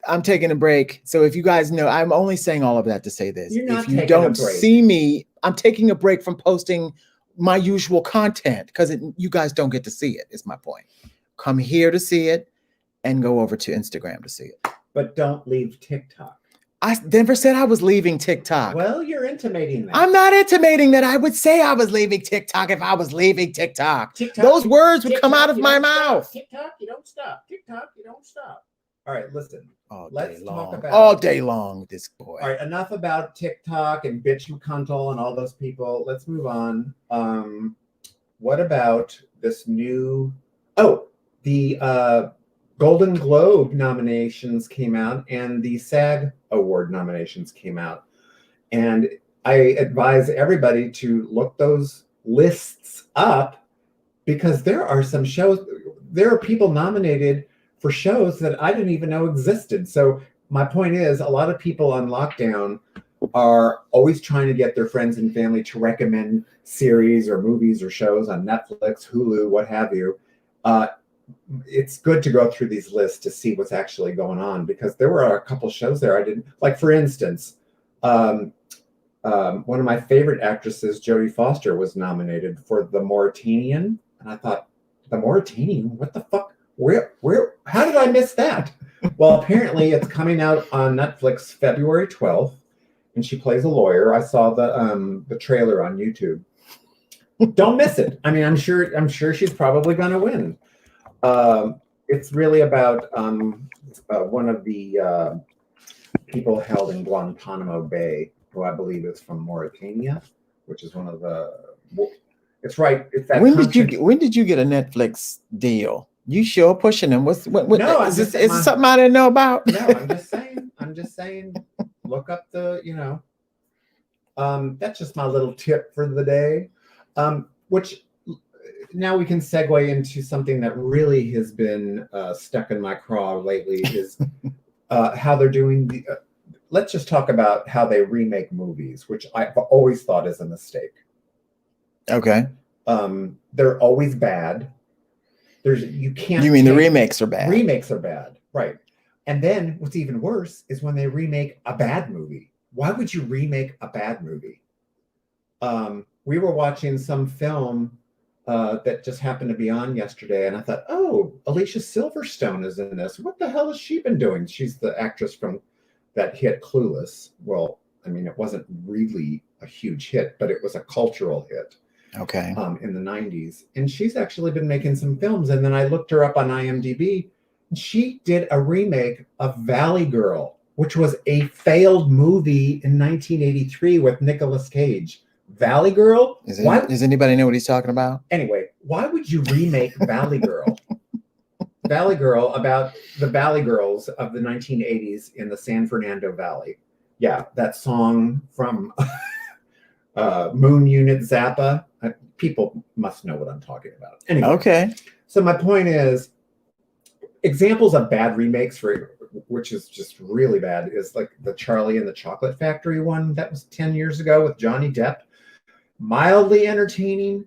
I'm taking a break. So if you guys know, I'm only saying all of that to say this. You're not If you taking don't a break. see me, I'm taking a break from posting my usual content because you guys don't get to see it, is my point. Come here to see it and go over to Instagram to see it. But don't leave TikTok. I never said I was leaving TikTok. Well, you're intimating that. I'm not intimating that. I would say I was leaving TikTok if I was leaving TikTok. Those words would come out of my mouth. TikTok, you don't stop. TikTok, you don't stop. All right, listen. Let's talk about all day long with this boy. All right, enough about TikTok and Bitch McConnell and all those people. Let's move on. What about this new? Oh, the Golden Globe nominations came out and the SAG Award nominations came out. And I advise everybody to look those lists up because there are some shows, there are people nominated for shows that I didn't even know existed. So my point is a lot of people on lockdown are always trying to get their friends and family to recommend series or movies or shows on Netflix, Hulu, what have you. It's good to go through these lists to see what's actually going on because there were a couple shows there I didn't like. For instance, one of my favorite actresses, Jodie Foster, was nominated for The Mauritanian, and I thought, The Mauritanian? What the fuck? Where? How did I miss that? Well, apparently it's coming out on Netflix February 12th, and she plays a lawyer. I saw the trailer on YouTube. Don't miss it. I mean, I'm sure she's probably going to win. It's really about one of the people held in Guantanamo Bay, who I believe is from Mauritania, which is one of the. It's right. It's that. When did you get a Netflix deal? You sure pushing them? What no, is this something I didn't know about? No, I'm just saying. Look up the. That's just my little tip for the day. Which. Now we can segue into something that really has been stuck in my craw lately is how they're doing the. Let's just talk about how they remake movies, which I've always thought is a mistake. Okay. They're always bad. You can't. You mean the remakes are bad? Remakes are bad, right? And then what's even worse is when they remake a bad movie. Why would you remake a bad movie? We were watching some film. That just happened to be on yesterday, and I thought, oh, Alicia Silverstone is in this. What the hell has she been doing? She's the actress from that hit Clueless. Well, I mean, it wasn't really a huge hit, but it was a cultural hit. Okay. In the 90s. And she's actually been making some films. And then I looked her up on IMDb, and she did a remake of Valley Girl, which was a failed movie in 1983 with Nicolas Cage. Valley Girl? Does anybody know what he's talking about? Anyway, why would you remake Valley Girl? Valley Girl about the Valley Girls of the 1980s in the San Fernando Valley. Yeah, that song from Moon Unit Zappa. People must know what I'm talking about. Anyway, okay. So my point is, examples of bad remakes, which is just really bad, is like the Charlie and the Chocolate Factory one that was 10 years ago with Johnny Depp. Mildly entertaining,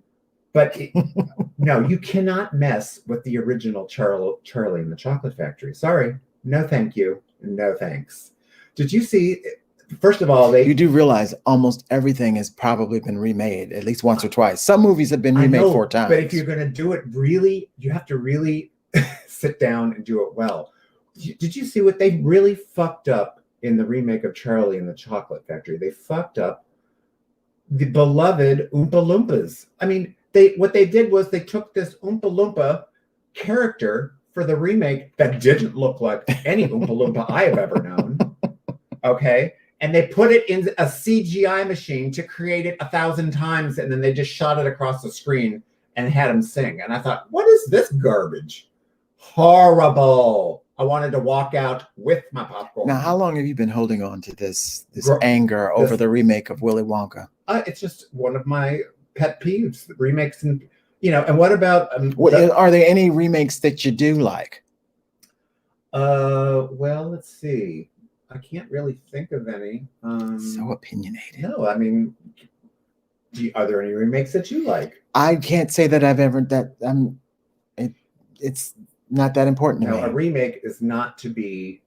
but no, you cannot mess with the original Charlie and the Chocolate Factory. Sorry, no thank you, no thanks. Did you see? First of all, you do realize almost everything has probably been remade at least once or twice. Some movies have been remade 4 times. But if you're going to do it really, you have to really sit down and do it well. Did you see what they really fucked up in the remake of Charlie and the Chocolate Factory? They fucked up the beloved Oompa Loompas. I mean, what they did was they took this Oompa Loompa character for the remake that didn't look like any Oompa Loompa I have ever known. Okay. and they put it in a CGI machine to create it 1,000 times, and then they just shot it across the screen and had him sing. And I thought, what is this garbage? Horrible. I wanted to walk out with my popcorn. Now, how long have you been holding on to this Gr- anger over this- the remake of Willy Wonka? It's just one of my pet peeves. The remakes, and and what about? Are there any remakes that you do like? Well, let's see. I can't really think of any. So opinionated. No, I mean, are there any remakes that you like? I can't say that I've ever it's not that important to No, me. a remake is not to be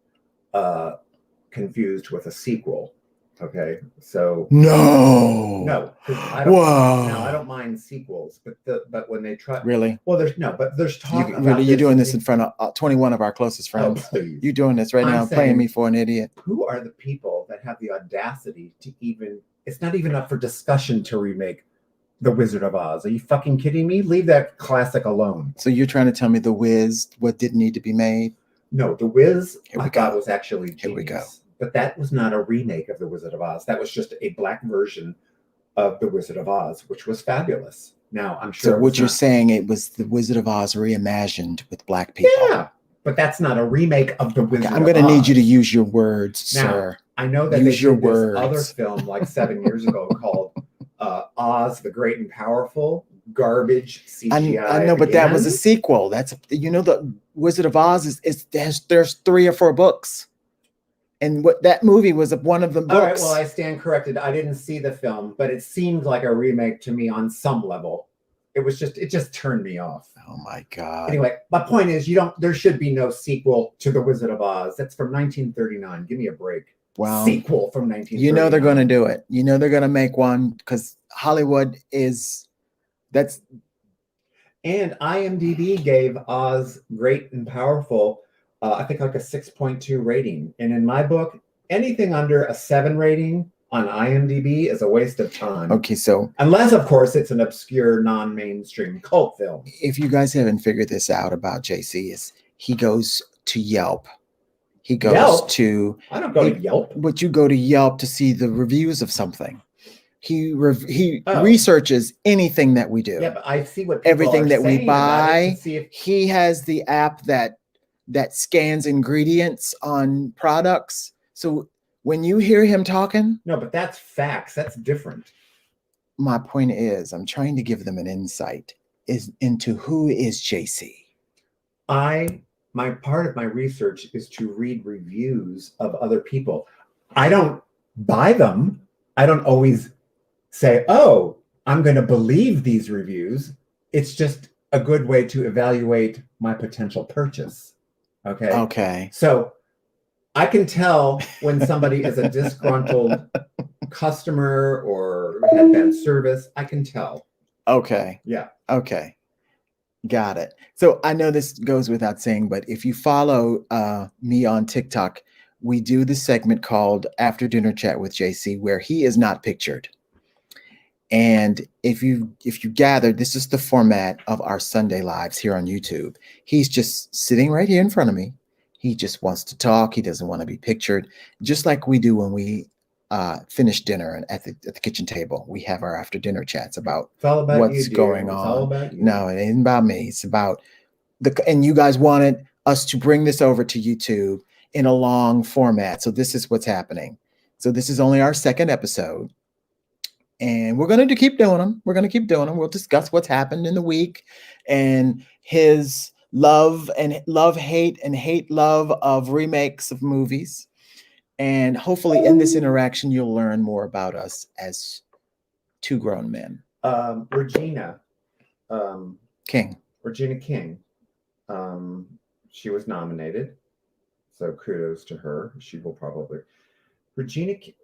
confused with a sequel. Okay, so no, I don't. Whoa. No, I don't mind sequels, but when they try, Really? well, there's talk. You're doing this in front of 21 of our closest friends. Please. You're doing this right I'm now, playing saying- me for an idiot. Who are the people that have the audacity to even? It's not even up for discussion to remake The Wizard of Oz. Are you fucking kidding me? Leave that classic alone. So you're trying to tell me The Wiz, what didn't need to be made? No, The Wiz, Here we I go. thought was actually genius. Here we go. But that was not a remake of The Wizard of Oz. That was just a black version of The Wizard of Oz, which was fabulous. Now, I'm sure. So what you're saying, it was The Wizard of Oz reimagined with black people. Yeah, but that's not a remake of The Wizard Okay, of I'm Oz. going to need you to use your words, Now, sir. I know that Use they your did this words. other film like 7 years ago called Oz the Great and Powerful. Garbage CGI. I know, but that was a again. sequel. The Wizard of Oz there's 3 or 4 books. And what that movie was one of the books. All right, well, I stand corrected. I didn't see the film, but it seemed like a remake to me on some level. It just turned me off. Oh my God. Anyway, my point is there should be no sequel to The Wizard of Oz. That's from 1939. Give me a break. Well, Sequel from 1939. you know they're going to do it. You know they're going to make one because Hollywood that's. And IMDb gave Oz Great and Powerful, I think like a 6.2 rating. And in my book, anything under a 7 rating on IMDb is a waste of time. Okay, so Unless, of course, it's an obscure, non-mainstream cult film. if you guys haven't figured this out about JC, is he goes to Yelp. He goes Yelp? to, I don't go to Yelp. but you go to Yelp to see the reviews of something. He Oh. researches anything that we do. Yeah, but I see what people Everything are that we saying about it buy. to see if He has the app that scans ingredients on products. So when you hear him talking, no, but that's facts. That's different. my point is, I'm trying to give them an insight into who is JC. My part of my research is to read reviews of other people. I don't buy them. I don't always say, oh, I'm going to believe these reviews. It's just a good way to evaluate my potential purchase. Okay. Okay. So I can tell when somebody is a disgruntled customer or had bad service. I can tell. Okay. Yeah. Okay. Got it. So I know this goes without saying, but if you follow me on TikTok, we do the segment called After Dinner Chat with JC, where he is not pictured. And if you gathered, this is the format of our Sunday lives here on YouTube. He's just sitting right here in front of me. He just wants to talk. He doesn't want to be pictured, just like we do when we finish dinner and at the kitchen table. We have our after dinner chats about It's all about what's you, dear. going It's on. all about you. No, it ain't about me. It's about and you guys wanted us to bring this over to YouTube in a long format. So this is what's happening. So this is only our 2nd episode. And we're going to keep doing them. We're going to keep doing them. We'll discuss what's happened in the week and his love, hate, and hate love of remakes of movies. And hopefully in this interaction, you'll learn more about us as 2 grown men. Regina King. King. She was nominated, so kudos to her. She will probably.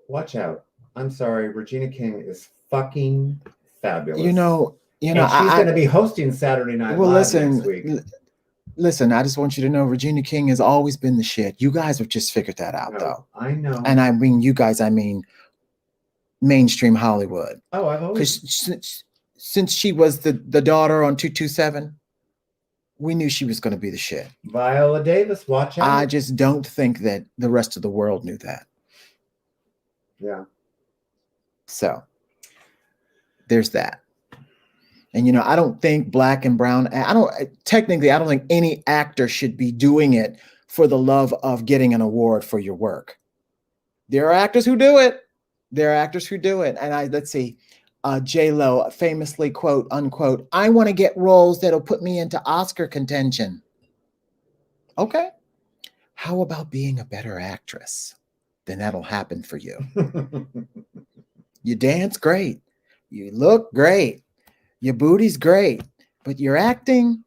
Watch out. I'm sorry, Regina King is fucking fabulous. You know, and she's going to be hosting Saturday Night Live next week. Listen, I just want you to know Regina King has always been the shit. You guys have just figured that out, though. I know. And I mean, you guys, I mean, mainstream Hollywood. Oh, I've always. Because since she was the daughter on 227, we knew she was going to be the shit. Viola Davis, watch out. I just don't think that the rest of the world knew that. Yeah. So there's that. And, I don't think black and brown, I don't think any actor should be doing it for the love of getting an award for your work. There are actors who do it. And let's see, J-Lo famously, quote unquote, I want to get roles that'll put me into Oscar contention. Okay. How about being a better actress? Then that'll happen for you. You dance great. You look great. Your booty's great. But your acting,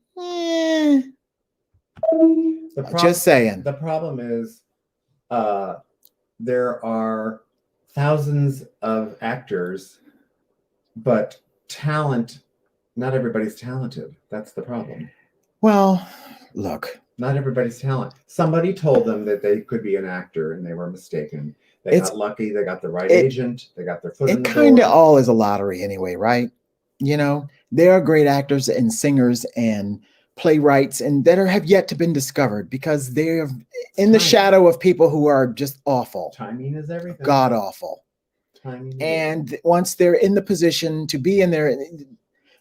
just saying. The problem is there are thousands of actors, but talent, not everybody's talented. That's the problem. Well, look. Not everybody's talent. Somebody told them that they could be an actor and they were mistaken. They got lucky. They got the right agent. They got their foot in the door. It kind of all is a lottery anyway, right? There are great actors and singers and playwrights and that have yet to been discovered because they're in the shadow of people who are just awful. Timing is everything. God awful. And once they're in the position to be in there,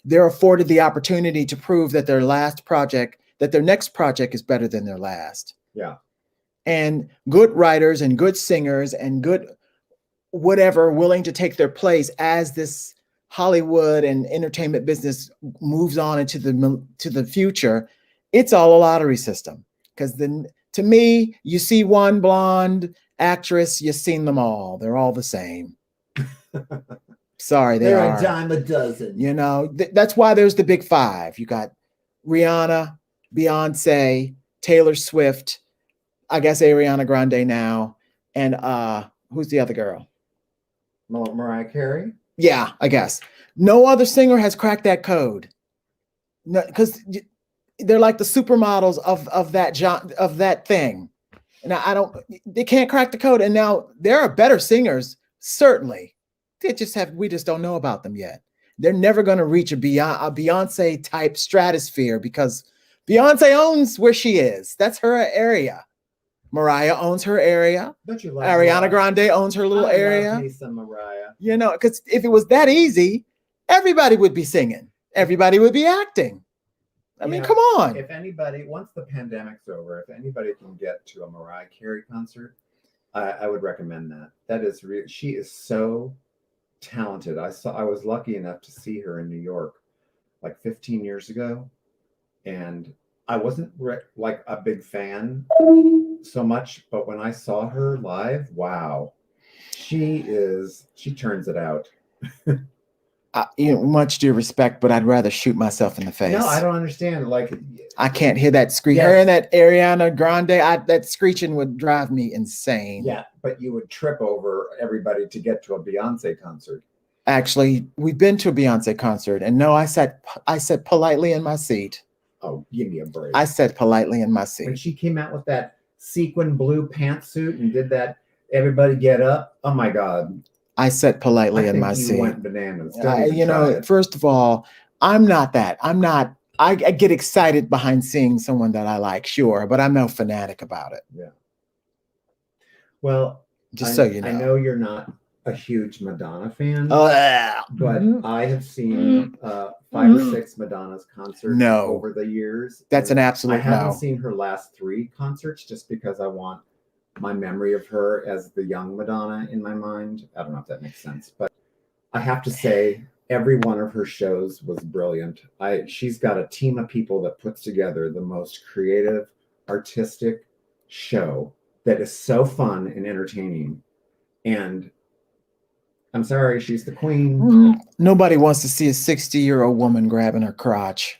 they're afforded the opportunity to prove that their next project is better than their last. Yeah. And good writers and good singers and good whatever willing to take their place as this Hollywood and entertainment business moves on into the future. It's all a lottery system. Because then to me, you see one blonde actress, you've seen them all. They're all the same. Sorry, they're a dime a dozen. That's why there's the big five. You got Rihanna, Beyonce, Taylor Swift, I guess Ariana Grande now, and who's the other girl? Mariah Carey. Yeah, I guess. No other singer has cracked that code. No, because they're like the supermodels of that thing. And they can't crack the code. And now there are better singers, certainly. We just don't know about them yet. They're never going to reach a Beyonce type stratosphere because Beyonce owns where she is. That's her area. Mariah owns her area. Don't you love Ariana Grande owns her little area. Love me some Mariah. Because if it was that easy, everybody would be singing. Everybody would be acting. I mean, come on. If anybody, once the pandemic's over, if anybody can get to a Mariah Carey concert, I would recommend that. That is she is so talented. I was lucky enough to see her in New York like 15 years ago, and I wasn't like a big fan so much, but when I saw her live, wow, she turns it out. Much due respect, but I'd rather shoot myself in the face. No, I don't understand. Like, I can't hear that screech. Her and that Ariana Grande, that screeching would drive me insane. Yeah, but you would trip over everybody to get to a Beyonce concert. Actually, we've been to a Beyonce concert, and no, I sat politely in my seat. Oh, give me a break. I sat politely in my seat. When she came out with that sequin blue pantsuit and did that, everybody get up. Oh my God. I sat politely in my seat. Went bananas. First of all, I'm not that. I get excited behind seeing someone that I like, sure, but I'm no fanatic about it. Yeah. Well, so you know. I know you're not a huge Madonna fan, but I have seen 5 or 6 Madonna's concerts over the years. That's an absolute no. I haven't seen her last 3 concerts just because I want my memory of her as the young Madonna in my mind. I don't know if that makes sense, but I have to say every one of her shows was brilliant. She's got a team of people that puts together the most creative, artistic show that is so fun and entertaining. And I'm sorry, she's the queen. Nobody wants to see a 60-year-old woman grabbing her crotch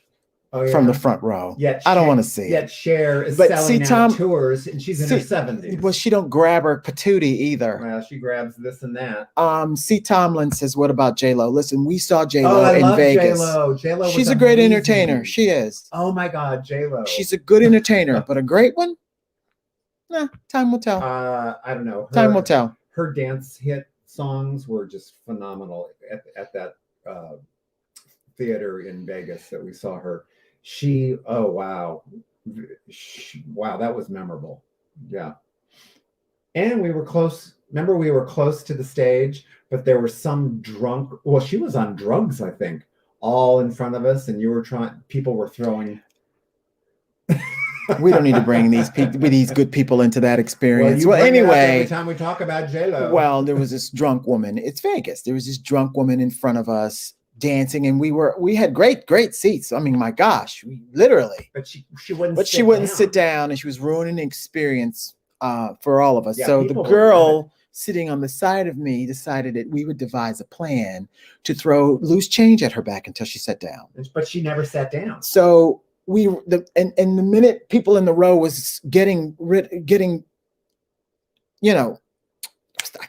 from the front row. I don't want to see it. Cher is selling out tours, and she's in her 70s. Well, she don't grab her patootie either. Well, she grabs this and that. C. Tomlin says, "What about J-Lo?" Listen, we saw J-Lo in Vegas. J-Lo. She's a great entertainer. She is. Oh my God, J-Lo. She's a good entertainer, but a great one? Nah, time will tell. I don't know. Time will tell. Her dance hit songs were just phenomenal at that theater in Vegas that we saw her. Wow, that was memorable. Yeah. And we were close remember we were close to the stage, but there was some drunk. Well, she was on drugs, I think, all in front of us, and you were trying. People were throwing. We don't need to bring these good people into that experience. you Well, bring it up anyway, every time we talk about J-Lo. well, there was this drunk woman. It's Vegas. There was this drunk woman in front of us dancing, and we had great seats. I mean, my gosh, literally. But she wouldn't. But she wouldn't sit down, and she was ruining the experience for all of us. Yeah, so the people were girl sitting on the side of me decided that we would devise a plan to throw loose change at her back until she sat down. But she never sat down. So and the minute people in the row was getting, you know,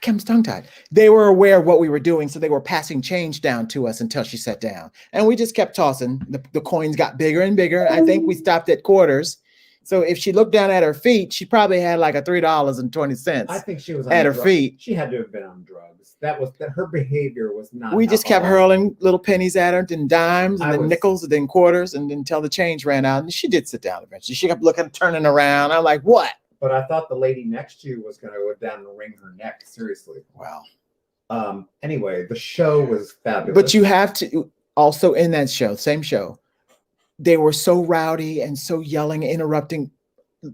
I'm tongue-tied. They were aware of what we were doing, so they were passing change down to us until she sat down. And we just kept tossing. The coins got bigger and bigger. I think we stopped at quarters. So if she looked down at her feet, she probably had like a $3.20. I think she was at her feet. She had to have been on drugs. That her behavior was not. We just kept hurling little pennies at her, then dimes, and then nickels, and then quarters, and then until the change ran out. And she did sit down eventually. She kept looking, turning around. I'm like, what? But I thought the lady next to you was going to go down and wring her neck. Seriously. Wow. Anyway, the show was fabulous. But you have to also in that show, same show, they were so rowdy and so yelling, interrupting.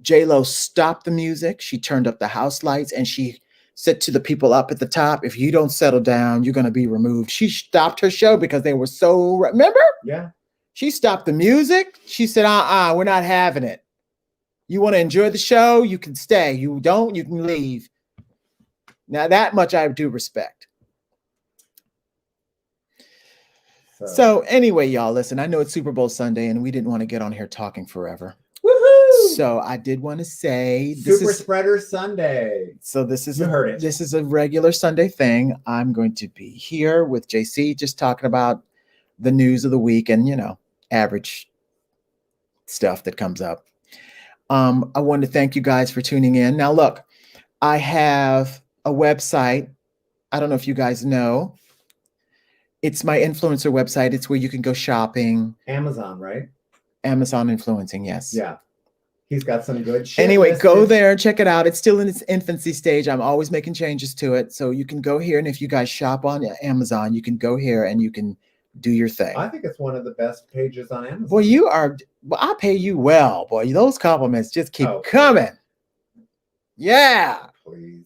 J-Lo stopped the music. She turned up the house lights, and she said to the people up at the top, if you don't settle down, you're going to be removed. She stopped her show because they were so, remember? Yeah. She stopped the music. She said, we're not having it. You want to enjoy the show? You can stay. You don't, you can leave. Now that much I do respect. So anyway, y'all, listen, I know it's Super Bowl Sunday and we didn't want to get on here talking forever. Woohoo! So I did want to say Super Spreader Sunday. So this is heard it. This is a regular Sunday thing. I'm going to be here with JC just talking about the news of the week and, you know, average stuff that comes up. I wanted to thank you guys for tuning in. Now, look, I have a website. I don't know if you guys know. It's my influencer website. It's where you can go shopping. Amazon, right? Amazon influencing, yes. Yeah. He's got some good shit. Anyway, go there and check it out. It's still in its infancy stage. I'm always making changes to it. So you can go here. And if you guys shop on Amazon, you can go here and you can do your thing. I think it's one of the best pages on Amazon. Boy, you are, well, I pay you well, boy. Those compliments just keep coming. Yeah. Please.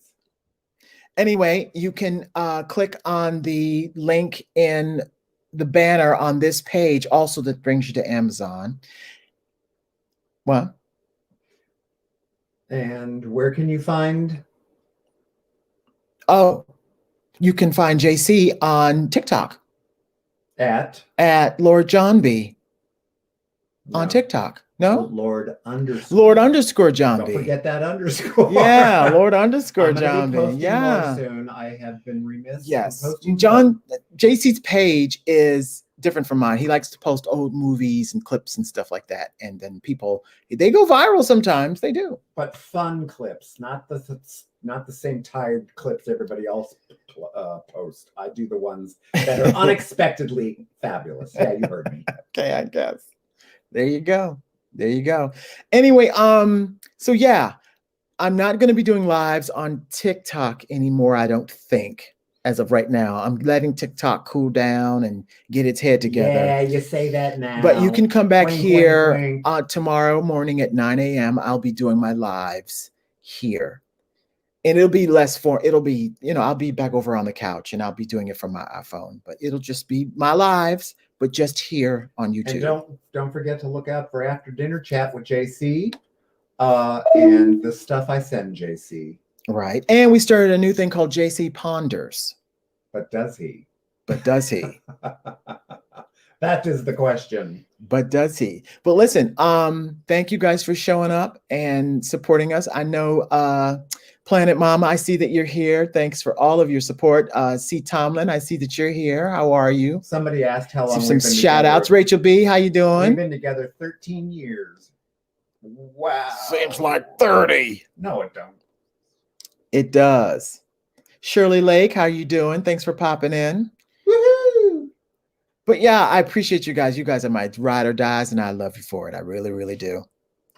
Anyway, you can click on the link in the banner on this page also that brings you to Amazon. What? And where can you find? Oh, you can find JC on TikTok. At Lord John B. On TikTok. No? Lord underscore John B. Don't forget that underscore. Yeah, Lord underscore John B. Yeah. Soon. I have been remiss. Yes. JC's page is different from mine. He likes to post old movies and clips and stuff like that. And then people, they go viral sometimes. They do. But fun clips, not the same tired clips everybody else post. I do the ones that are unexpectedly fabulous. Yeah, you heard me. Okay, I guess. There you go. There you go. Anyway, so yeah, I'm not going to be doing lives on TikTok anymore, I don't think, as of right now. I'm letting TikTok cool down and get its head together. Yeah, you say that now. But you can come back Wink, here wink, wink. Tomorrow morning at 9 a.m. I'll be doing my lives here. And it'll be I'll be back over on the couch and I'll be doing it from my iPhone, but it'll just be my lives, but just here on YouTube. And don't forget to look out for After Dinner Chat with JC and the stuff I send JC. Right. And we started a new thing called JC Ponders. But does he? That is the question. But does he? But listen, thank you guys for showing up and supporting us. I know Planet Mama, I see that you're here. Thanks for all of your support. C. Tomlin, I see that you're here. How are you? Somebody asked how long. Some shout outs. Rachel B, how you doing? We've been together 13 years. Wow. Seems like 30. No, it don't. It does. Shirley Lake, how you doing? Thanks for popping in. Woohoo! But yeah, I appreciate you guys. You guys are my ride or dies, and I love you for it. I really, really do.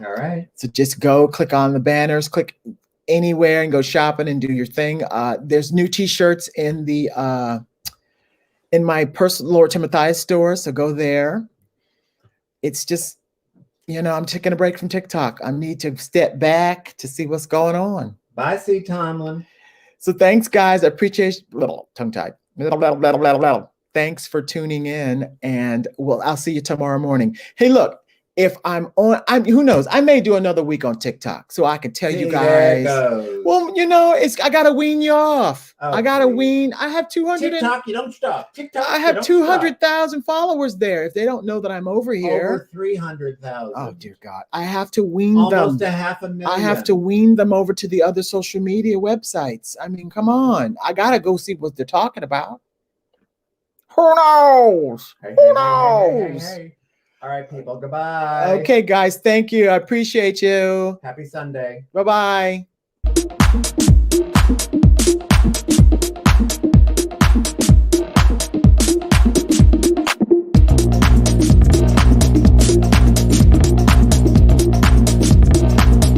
All right. So just go click on the banners, click anywhere and go shopping and do your thing. There's new t-shirts in the in my personal Lord Timothy's store, so go there. It's just, I'm taking a break from TikTok. I need to step back to see what's going on. Bye, C. Tomlin. So thanks, guys. I appreciate tongue-tied. Thanks for tuning in, and I'll see you tomorrow morning. Hey, look, if who knows? I may do another week on TikTok, so I can tell you guys. There it goes. Well, I gotta wean you off. Oh, I gotta wean. I have 200. TikTok, you don't stop. TikTok, I have 200,000 followers there. If they don't know that I'm over here, over 300,000. Oh dear God, I have to wean them. Almost 500,000. I have to wean them over to the other social media websites. I mean, come on. I gotta go see what they're talking about. Who knows? Who knows? Hey. All right, people. Goodbye. Okay, guys. Thank you. I appreciate you. Happy Sunday. Bye-bye.